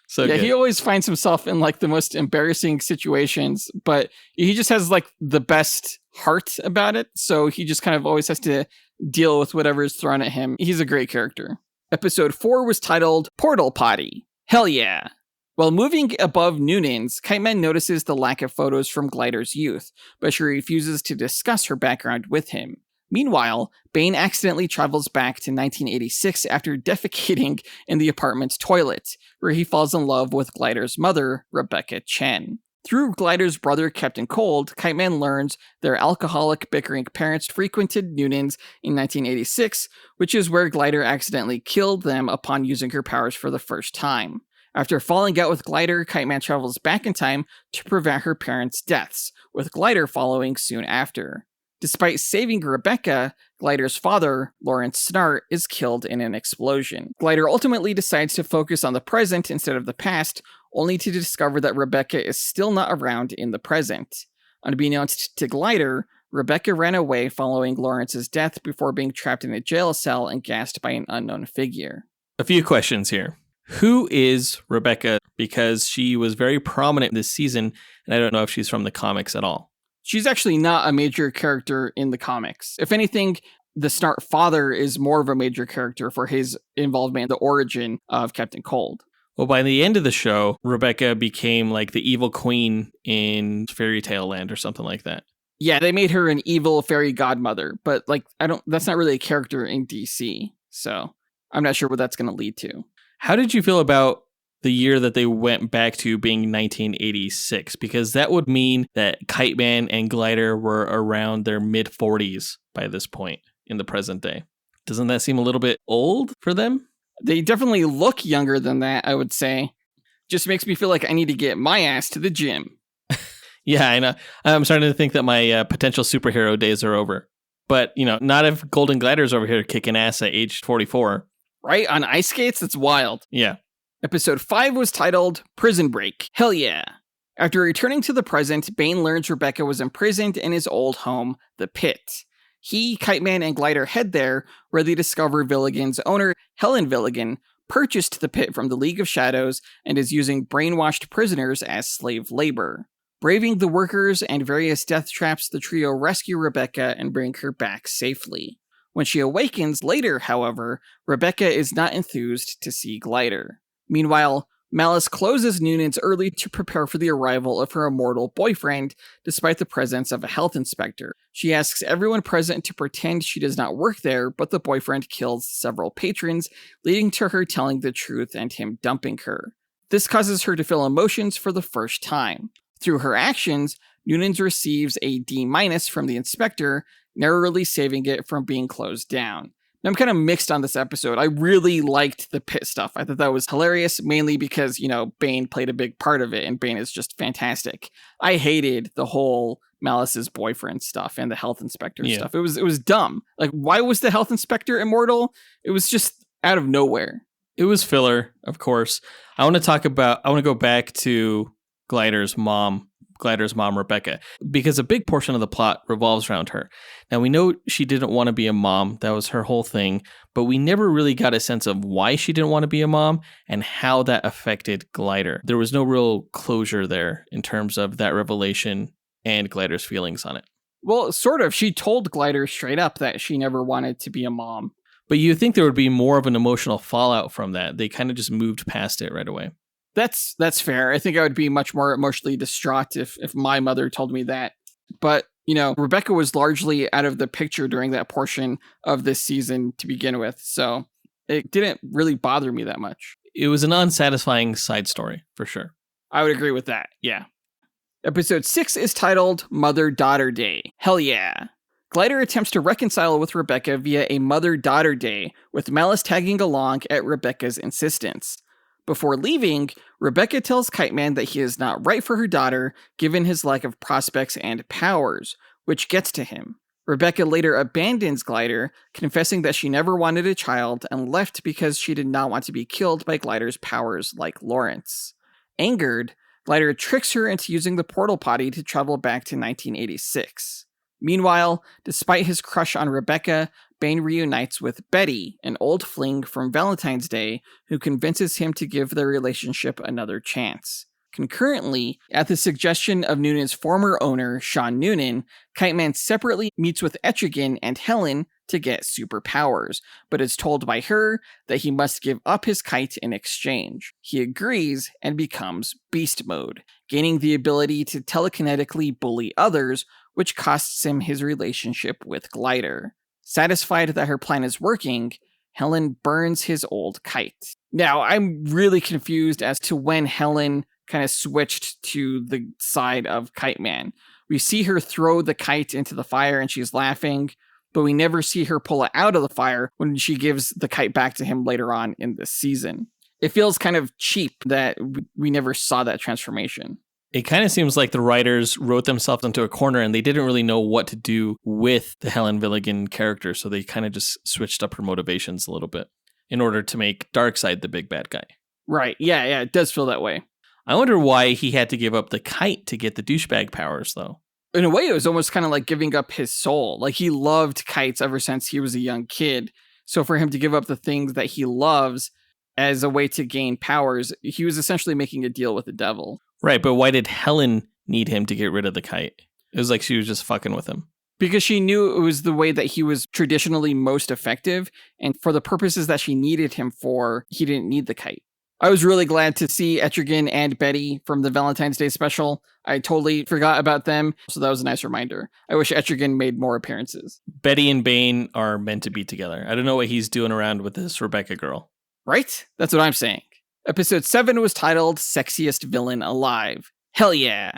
[SPEAKER 3] So
[SPEAKER 2] yeah,
[SPEAKER 3] good.
[SPEAKER 2] he always finds himself in like the most embarrassing situations, but he just has like the best heart about it. So he just kind of always has to deal with whatever is thrown at him. He's a great character. Episode 4 was titled Portal Potty. Hell yeah. While moving above Noonan's, Kite Man notices the lack of photos from Glider's youth, but she refuses to discuss her background with him. Meanwhile, Bane accidentally travels back to 1986 after defecating in the apartment's toilet, where he falls in love with Glider's mother, Rebecca Chen. Through Glider's brother, Captain Cold, Kite Man learns their alcoholic, bickering parents frequented Noonan's in 1986, which is where Glider accidentally killed them upon using her powers for the first time. After falling out with Glider, Kite Man travels back in time to prevent her parents' deaths, with Glider following soon after. Despite saving Rebecca, Glider's father, Lawrence Snart, is killed in an explosion. Glider ultimately decides to focus on the present instead of the past, only to discover that Rebecca is still not around in the present. Unbeknownst to Glider, Rebecca ran away following Lawrence's death before being trapped in a jail cell and gassed by an unknown figure.
[SPEAKER 3] A few questions here. Who is Rebecca? Because she was very prominent this season, and I don't know if she's from the comics at all.
[SPEAKER 2] She's actually not a major character in the comics. If anything, the Snart father is more of a major character for his involvement in the origin of Captain Cold.
[SPEAKER 3] Well, by the end of the show, Rebecca became like the evil queen in Fairy Tale Land or something like that.
[SPEAKER 2] Yeah, they made her an evil fairy godmother, but like that's not really a character in DC. So I'm not sure what that's going to lead to.
[SPEAKER 3] How did you feel about the year that they went back to being 1986? Because that would mean that Kite Man and Glider were around their mid-40s by this point in the present day. Doesn't that seem a little bit old for them?
[SPEAKER 2] They definitely look younger than that, I would say. Just makes me feel like I need to get my ass to the gym.
[SPEAKER 3] Yeah, I know. I'm starting to think that my potential superhero days are over. But, not if Golden Glider's over here kicking ass at age 44.
[SPEAKER 2] Right? On ice skates? That's wild.
[SPEAKER 3] Yeah.
[SPEAKER 2] Episode 5 was titled Prison Break. Hell yeah. After returning to the present, Bane learns Rebecca was imprisoned in his old home, the Pit. He, Kite Man, and Glider head there, where they discover Villigan's owner, Helen Villigan, purchased the Pit from the League of Shadows and is using brainwashed prisoners as slave labor. Braving the workers and various death traps, the trio rescue Rebecca and bring her back safely. When she awakens later, however, Rebecca is not enthused to see Glider. Meanwhile, Malice closes Noonan's early to prepare for the arrival of her immortal boyfriend, despite the presence of a health inspector. She asks everyone present to pretend she does not work there, but the boyfriend kills several patrons, leading to her telling the truth and him dumping her. This causes her to feel emotions for the first time. Through her actions, Noonan's receives a D- from the inspector, narrowly saving it from being closed down. Now, I'm kind of mixed on this episode. I really liked the Pit stuff. I thought that was hilarious, mainly because, Bane played a big part of it, and Bane is just fantastic. I hated the whole Malice's boyfriend stuff and the health inspector stuff. It was dumb. Like, why was the health inspector immortal? It was just out of nowhere.
[SPEAKER 3] It was filler, of course. I want to go back to Glider's mom, Rebecca, because a big portion of the plot revolves around her. Now, we know she didn't want to be a mom. That was her whole thing. But we never really got a sense of why she didn't want to be a mom and how that affected Glider. There was no real closure there in terms of that revelation and Glider's feelings on it.
[SPEAKER 2] Well, sort of. She told Glider straight up that she never wanted to be a mom.
[SPEAKER 3] But you think there would be more of an emotional fallout from that. They kind of just moved past it right away.
[SPEAKER 2] That's fair. I think I would be much more emotionally distraught if my mother told me that. But, Rebecca was largely out of the picture during that portion of this season to begin with. So it didn't really bother me that much.
[SPEAKER 3] It was an unsatisfying side story, for sure.
[SPEAKER 2] I would agree with that. Yeah. Episode 6 is titled Mother-Daughter Day. Hell yeah. Glider attempts to reconcile with Rebecca via a Mother-Daughter Day, with Malice tagging along at Rebecca's insistence. Before leaving, Rebecca tells Kite Man that he is not right for her daughter, given his lack of prospects and powers, which gets to him. Rebecca later abandons Glider, confessing that she never wanted a child and left because she did not want to be killed by Glider's powers like Lawrence. Angered, Glider tricks her into using the portal potty to travel back to 1986. Meanwhile, despite his crush on Rebecca, Bane reunites with Betty, an old fling from Valentine's Day, who convinces him to give their relationship another chance. Concurrently, at the suggestion of Noonan's former owner, Sean Noonan, Kite Man separately meets with Estergard and Helen to get superpowers, but is told by her that he must give up his kite in exchange. He agrees and becomes Beast Mode, gaining the ability to telekinetically bully others, which costs him his relationship with Glider. Satisfied that her plan is working, Helen burns his old kite. Now, I'm really confused as to when Helen kind of switched to the side of Kite Man. We see her throw the kite into the fire and she's laughing, but we never see her pull it out of the fire when she gives the kite back to him later on in this season. It feels kind of cheap that we never saw that transformation.
[SPEAKER 3] It kind of seems like the writers wrote themselves into a corner and they didn't really know what to do with the Helen Villigan character, so they kind of just switched up her motivations a little bit in order to make Darkseid the big bad guy.
[SPEAKER 2] Right, yeah, it does feel that way.
[SPEAKER 3] I wonder why he had to give up the kite to get the douchebag powers, though.
[SPEAKER 2] In a way, it was almost kind of like giving up his soul. Like, he loved kites ever since he was a young kid. So for him to give up the things that he loves as a way to gain powers, he was essentially making a deal with the devil.
[SPEAKER 3] Right, but why did Helen need him to get rid of the kite? It was like she was just fucking with him.
[SPEAKER 2] Because she knew it was the way that he was traditionally most effective, and for the purposes that she needed him for, he didn't need the kite. I was really glad to see Estergard and Betty from the Valentine's Day special. I totally forgot about them, so that was a nice reminder. I wish Estergard made more appearances.
[SPEAKER 3] Betty and Bane are meant to be together. I don't know what he's doing around with this Rebecca girl.
[SPEAKER 2] Right? That's what I'm saying. Episode 7 was titled Sexiest Villain Alive. Hell yeah!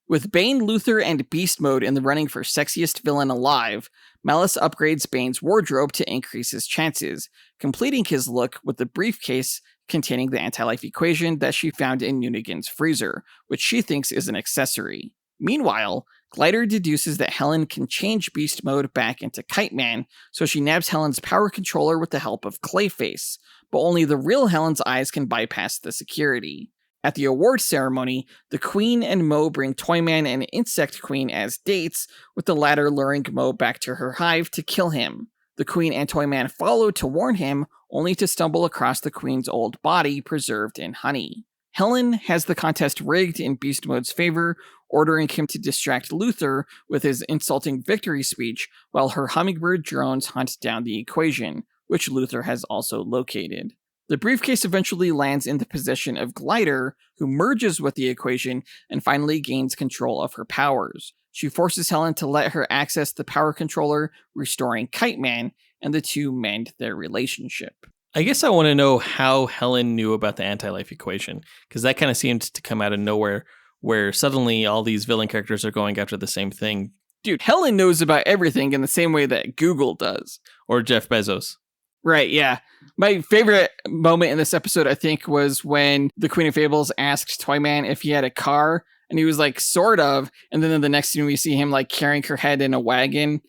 [SPEAKER 2] With Bane, Luthor, and Beast Mode in the running for Sexiest Villain Alive, Malice upgrades Bane's wardrobe to increase his chances, completing his look with the briefcase containing the anti-life equation that she found in Noonigan's freezer, which she thinks is an accessory. Meanwhile, Glider deduces that Helen can change Beast Mode back into Kite Man, so she nabs Helen's power controller with the help of Clayface, but only the real Helen's eyes can bypass the security. At the award ceremony, the Queen and Mo bring Toyman and Insect Queen as dates, with the latter luring Mo back to her hive to kill him. The Queen and Toyman follow to warn him, only to stumble across the Queen's old body preserved in honey. Helen has the contest rigged in Beast Mode's favor, ordering him to distract Luthor with his insulting victory speech while her hummingbird drones hunt down the equation, which Luthor has also located. The briefcase eventually lands in the possession of Glider, who merges with the equation and finally gains control of her powers. She forces Helen to let her access the power controller, restoring Kite Man, and the two mend their relationship.
[SPEAKER 3] I guess I want to know how Helen knew about the anti-life equation, because that kind of seemed to come out of nowhere, where suddenly all these villain characters are going after the same thing.
[SPEAKER 2] Dude, Helen knows about everything in the same way that Google does.
[SPEAKER 3] Or Jeff Bezos.
[SPEAKER 2] Right, yeah. My favorite moment in this episode, I think, was when the Queen of Fables asked Toyman if he had a car, and he was like, sort of, and then in the next scene we see him like carrying her head in a wagon.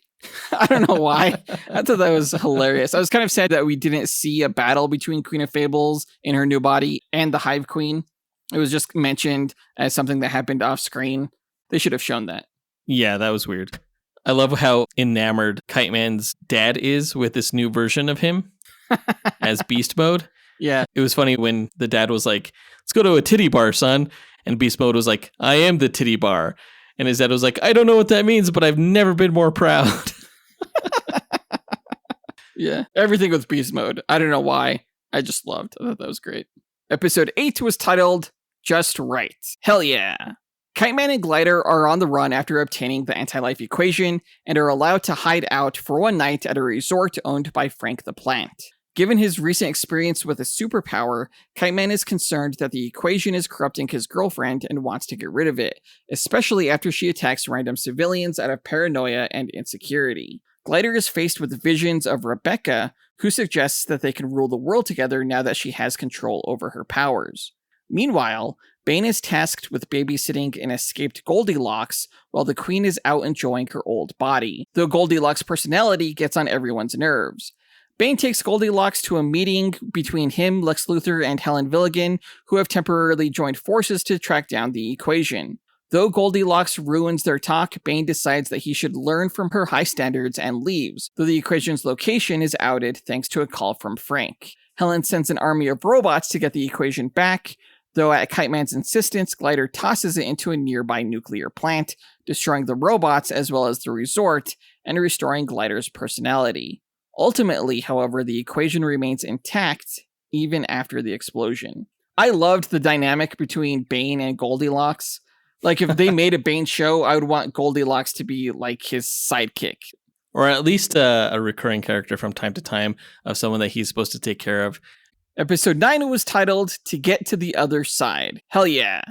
[SPEAKER 2] I don't know why. I thought that was hilarious. I was kind of sad that we didn't see a battle between Queen of Fables in her new body and the Hive Queen. It was just mentioned as something that happened off screen. They should have shown that.
[SPEAKER 3] Yeah, that was weird. I love how enamored Kite Man's dad is with this new version of him as Beast Mode.
[SPEAKER 2] Yeah.
[SPEAKER 3] It was funny when the dad was like, let's go to a titty bar, son. And Beast Mode was like, I am the titty bar. And his dad was like, I don't know what that means, but I've never been more proud.
[SPEAKER 2] Yeah. Everything with Beast Mode. I don't know why. I just loved. I thought that was great. Episode 8 was titled Just Right. Hell yeah. Kite Man and Glider are on the run after obtaining the anti-life equation and are allowed to hide out for one night at a resort owned by Frank the Plant. Given his recent experience with a superpower, Kite Man is concerned that the equation is corrupting his girlfriend and wants to get rid of it, especially after she attacks random civilians out of paranoia and insecurity. Glider is faced with visions of Rebecca, who suggests that they can rule the world together now that she has control over her powers. Meanwhile, Bane is tasked with babysitting an escaped Goldilocks while the Queen is out enjoying her old body, though Goldilocks' personality gets on everyone's nerves. Bane takes Goldilocks to a meeting between him, Lex Luthor, and Helen Villigan, who have temporarily joined forces to track down the equation. Though Goldilocks ruins their talk, Bane decides that he should learn from her high standards and leaves, though the equation's location is outed thanks to a call from Frank. Helen sends an army of robots to get the equation back, though at Kite Man's insistence, Glider tosses it into a nearby nuclear plant, destroying the robots as well as the resort, and restoring Glider's personality. Ultimately, however, the equation remains intact even after the explosion. I loved the dynamic between Bane and Goldilocks. Like, if they made a Bane show, I would want Goldilocks to be like his sidekick.
[SPEAKER 3] Or at least a recurring character from time to time of someone that he's supposed to take care of.
[SPEAKER 2] Episode 9 was titled To Get to the Other Side. Hell yeah.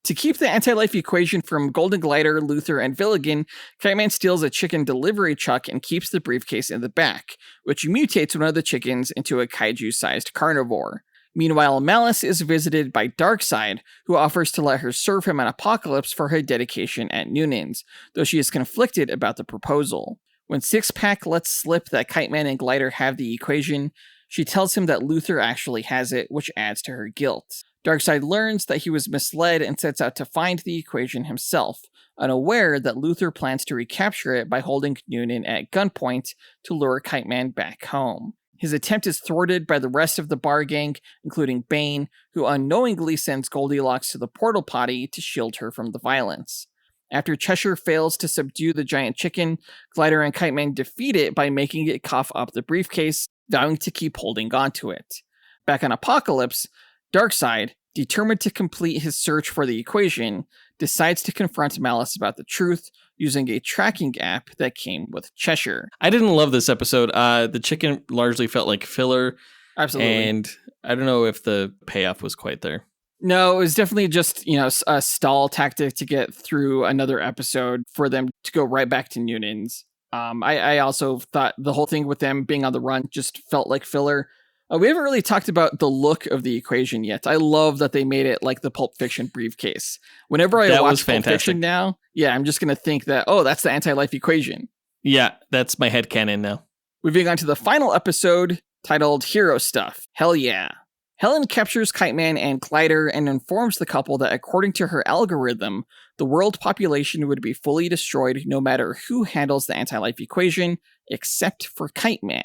[SPEAKER 2] To keep the anti-life equation from Golden Glider, Luther, and Villigan, Kite Man steals a chicken delivery truck and keeps the briefcase in the back, which mutates one of the chickens into a kaiju-sized carnivore. Meanwhile, Malice is visited by Darkseid, who offers to let her serve him on Apocalypse for her dedication at Noonan's, though she is conflicted about the proposal. When Sixpack lets slip that Kite Man and Glider have the equation, she tells him that Luther actually has it, which adds to her guilt. Darkseid learns that he was misled and sets out to find the equation himself, unaware that Luther plans to recapture it by holding Noonan at gunpoint to lure Kite Man back home. His attempt is thwarted by the rest of the bar gang, including Bane, who unknowingly sends Goldilocks to the portal potty to shield her from the violence. After Cheshire fails to subdue the giant chicken, Glider and Kite Man defeat it by making it cough up the briefcase, vowing to keep holding onto it. Back on Apocalypse, Darkseid, determined to complete his search for the equation, decides to confront Malice about the truth using a tracking app that came with Cheshire.
[SPEAKER 3] I didn't love this episode. The chicken largely felt like filler.
[SPEAKER 2] Absolutely.
[SPEAKER 3] And I don't know if the payoff was quite there.
[SPEAKER 2] No, it was definitely just, a stall tactic to get through another episode for them to go right back to Noonan's. I also thought the whole thing with them being on the run just felt like filler. We haven't really talked about the look of the equation yet. I love that they made it like the Pulp Fiction briefcase. Whenever I watch Pulp Fiction now, I'm just going to think that, that's the anti-life equation.
[SPEAKER 3] Yeah, that's my headcanon now.
[SPEAKER 2] Moving on to the final episode, titled Hero Stuff. Hell yeah. Helen captures Kite Man and Glider and informs the couple that according to her algorithm, the world population would be fully destroyed no matter who handles the anti-life equation, except for Kite Man.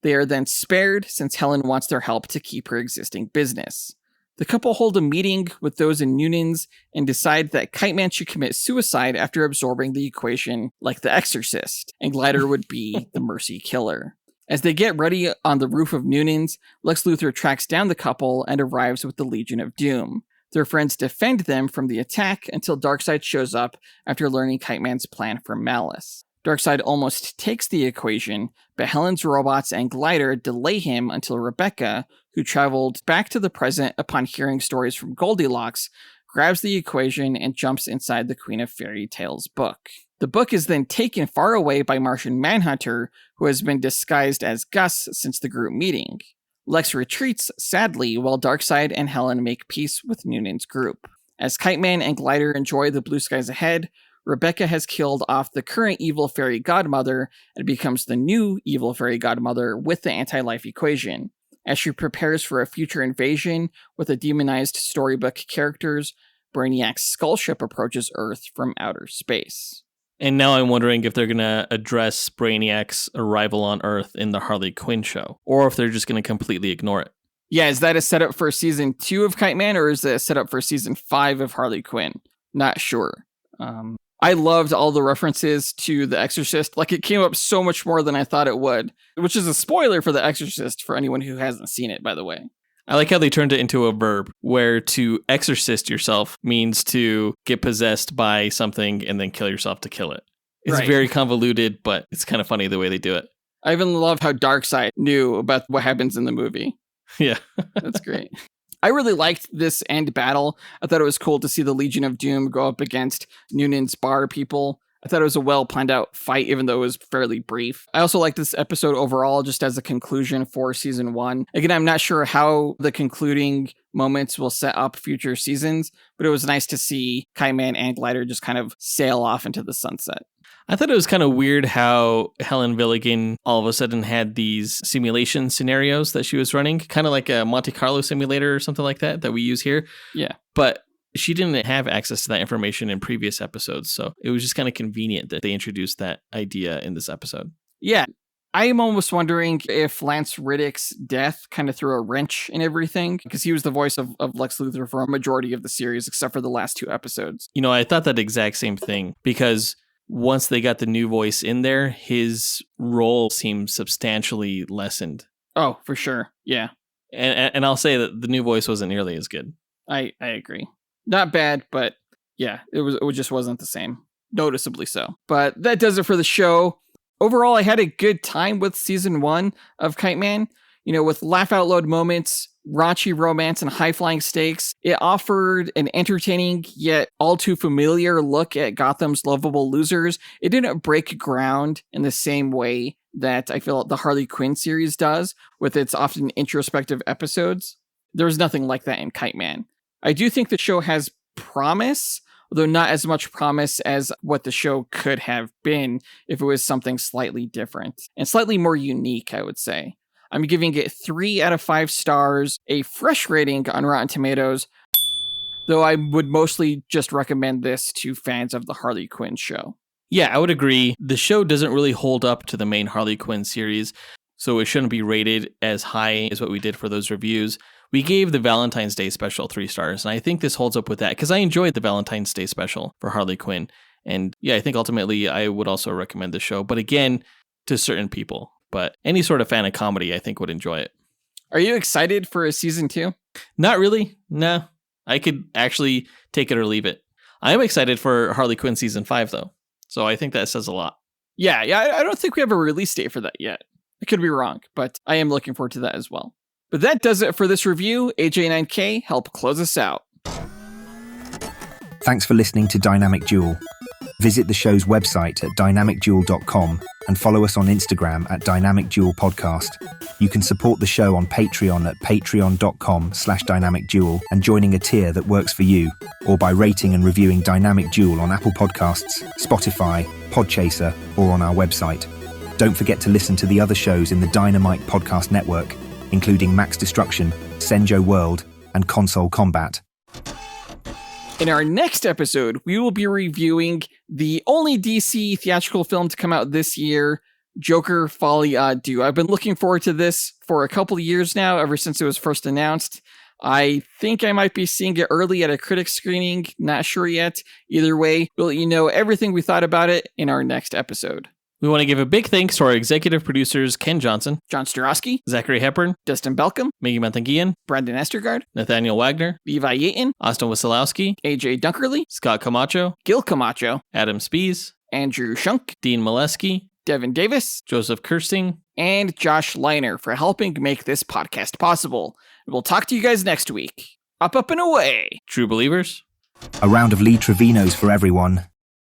[SPEAKER 2] They are then spared since Helen wants their help to keep her existing business. The couple hold a meeting with those in Noonan's and decide that Kite Man should commit suicide after absorbing the equation like the Exorcist, and Glider would be the mercy killer. As they get ready on the roof of Noonan's, Lex Luthor tracks down the couple and arrives with the Legion of Doom. Their friends defend them from the attack until Darkseid shows up after learning Kite Man's plan for Malice. Darkseid almost takes the equation, but Helen's robots and Glider delay him until Rebecca, who traveled back to the present upon hearing stories from Goldilocks, grabs the equation and jumps inside the Queen of Fairy Tales book. The book is then taken far away by Martian Manhunter, who has been disguised as Gus since the group meeting. Lex retreats, sadly, while Darkseid and Helen make peace with Noonan's group. As Kite Man and Glider enjoy the blue skies ahead, Rebecca has killed off the current evil fairy godmother and becomes the new evil fairy godmother with the anti-life equation. As she prepares for a future invasion with the demonized storybook characters, Brainiac's skull ship approaches Earth from outer space.
[SPEAKER 3] And now I'm wondering if they're going to address Brainiac's arrival on Earth in the Harley Quinn show, or if they're just going to completely ignore it.
[SPEAKER 2] Yeah, is that a setup for season 2 of Kite Man, or is it a setup for season 5 of Harley Quinn? Not sure. I loved all the references to The Exorcist. Like, it came up so much more than I thought it would, which is a spoiler for The Exorcist for anyone who hasn't seen it, by the way.
[SPEAKER 3] I like how they turned it into a verb, where to exorcist yourself means to get possessed by something and then kill yourself to kill it. It's very convoluted, but it's kind of funny the way they do it.
[SPEAKER 2] I even love how Darkseid knew about what happens in the movie.
[SPEAKER 3] Yeah.
[SPEAKER 2] That's great. I really liked this end battle. I thought it was cool to see the Legion of Doom go up against Noonan's bar people. I thought it was a well planned out fight, even though it was fairly brief. I also like this episode overall, just as a conclusion for season 1. Again, I'm not sure how the concluding moments will set up future seasons, but it was nice to see Kite Man and Glider just kind of sail off into the sunset.
[SPEAKER 3] I thought it was kind of weird how Helen Villigan all of a sudden had these simulation scenarios that she was running, kind of like a Monte Carlo simulator or something like that we use here.
[SPEAKER 2] Yeah.
[SPEAKER 3] But She didn't have access to that information in previous episodes, so it was just kind of convenient that they introduced that idea in this episode.
[SPEAKER 2] Yeah. I am almost wondering if Lance Riddick's death kind of threw a wrench in everything, because he was the voice of Lex Luthor for a majority of the series, except for the last 2 episodes.
[SPEAKER 3] You know, I thought that exact same thing, because once they got the new voice in there, his role seemed substantially lessened.
[SPEAKER 2] Oh, for sure. Yeah.
[SPEAKER 3] And I'll say that the new voice wasn't nearly as good.
[SPEAKER 2] I agree. Not bad, but yeah, it just wasn't the same. Noticeably so. But that does it for the show. Overall, I had a good time with season 1 of Kite Man. You know, with laugh out loud moments, raunchy romance, and high flying stakes, it offered an entertaining yet all too familiar look at Gotham's lovable losers. It didn't break ground in the same way that I feel the Harley Quinn series does, with its often introspective episodes. There was nothing like that in Kite Man. I do think the show has promise, although not as much promise as what the show could have been if it was something slightly different and slightly more unique, I would say. I'm giving it 3 out of 5 stars, a fresh rating on Rotten Tomatoes, though I would mostly just recommend this to fans of the Harley Quinn show.
[SPEAKER 3] Yeah, I would agree. The show doesn't really hold up to the main Harley Quinn series, so it shouldn't be rated as high as what we did for those reviews. We gave the Valentine's Day special 3 stars, and I think this holds up with that, because I enjoyed the Valentine's Day special for Harley Quinn. And yeah, I think ultimately I would also recommend the show, but again, to certain people. But any sort of fan of comedy, I think, would enjoy it.
[SPEAKER 2] Are you excited for a season 2?
[SPEAKER 3] Not really. No. I could actually take it or leave it. I am excited for Harley Quinn season 5, though. So I think that says a lot.
[SPEAKER 2] Yeah, I don't think we have a release date for that yet. I could be wrong, but I am looking forward to that as well. But that does it for this review. AJ9K, help close us out.
[SPEAKER 1] Thanks for listening to Dynamic Duel. Visit the show's website at dynamicduel.com and follow us on Instagram at Dynamic Duel Podcast. You can support the show on Patreon at patreon.com/dynamicduel and joining a tier that works for you, or by rating and reviewing Dynamic Duel on Apple Podcasts, Spotify, Podchaser, or on our website. Don't forget to listen to the other shows in the Dynamite Podcast Network, including Max Destruction, Senjo World, and Console Combat.
[SPEAKER 2] In our next episode, we will be reviewing the only DC theatrical film to come out this year, Joker Folie à Deux. I've been looking forward to this for a couple of years now, ever since it was first announced. I think I might be seeing it early at a critic screening, not sure yet. Either way, we'll let you know everything we thought about it in our next episode.
[SPEAKER 3] We want to give a big thanks to our executive producers, Ken Johnson,
[SPEAKER 2] John Starosky,
[SPEAKER 3] Zachary Hepburn,
[SPEAKER 2] Dustyn Balcom,
[SPEAKER 3] Miggy Matanguihan,
[SPEAKER 2] Brandon Estergard,
[SPEAKER 3] Nathaniel Wagner,
[SPEAKER 2] Levi Yeaton,
[SPEAKER 3] Austin Wesolowski,
[SPEAKER 2] AJ Dunkerley,
[SPEAKER 3] Scott Camacho,
[SPEAKER 2] Gil Camacho,
[SPEAKER 3] Adam Speas,
[SPEAKER 2] Andrew Schunk,
[SPEAKER 3] Dean Maleski,
[SPEAKER 2] Devin Davis,
[SPEAKER 3] Joseph Kersting,
[SPEAKER 2] and Josh Leiner for helping make this podcast possible. We'll talk to you guys next week. Up, and away.
[SPEAKER 3] True Believers.
[SPEAKER 1] A round of Lee Trevinos for everyone.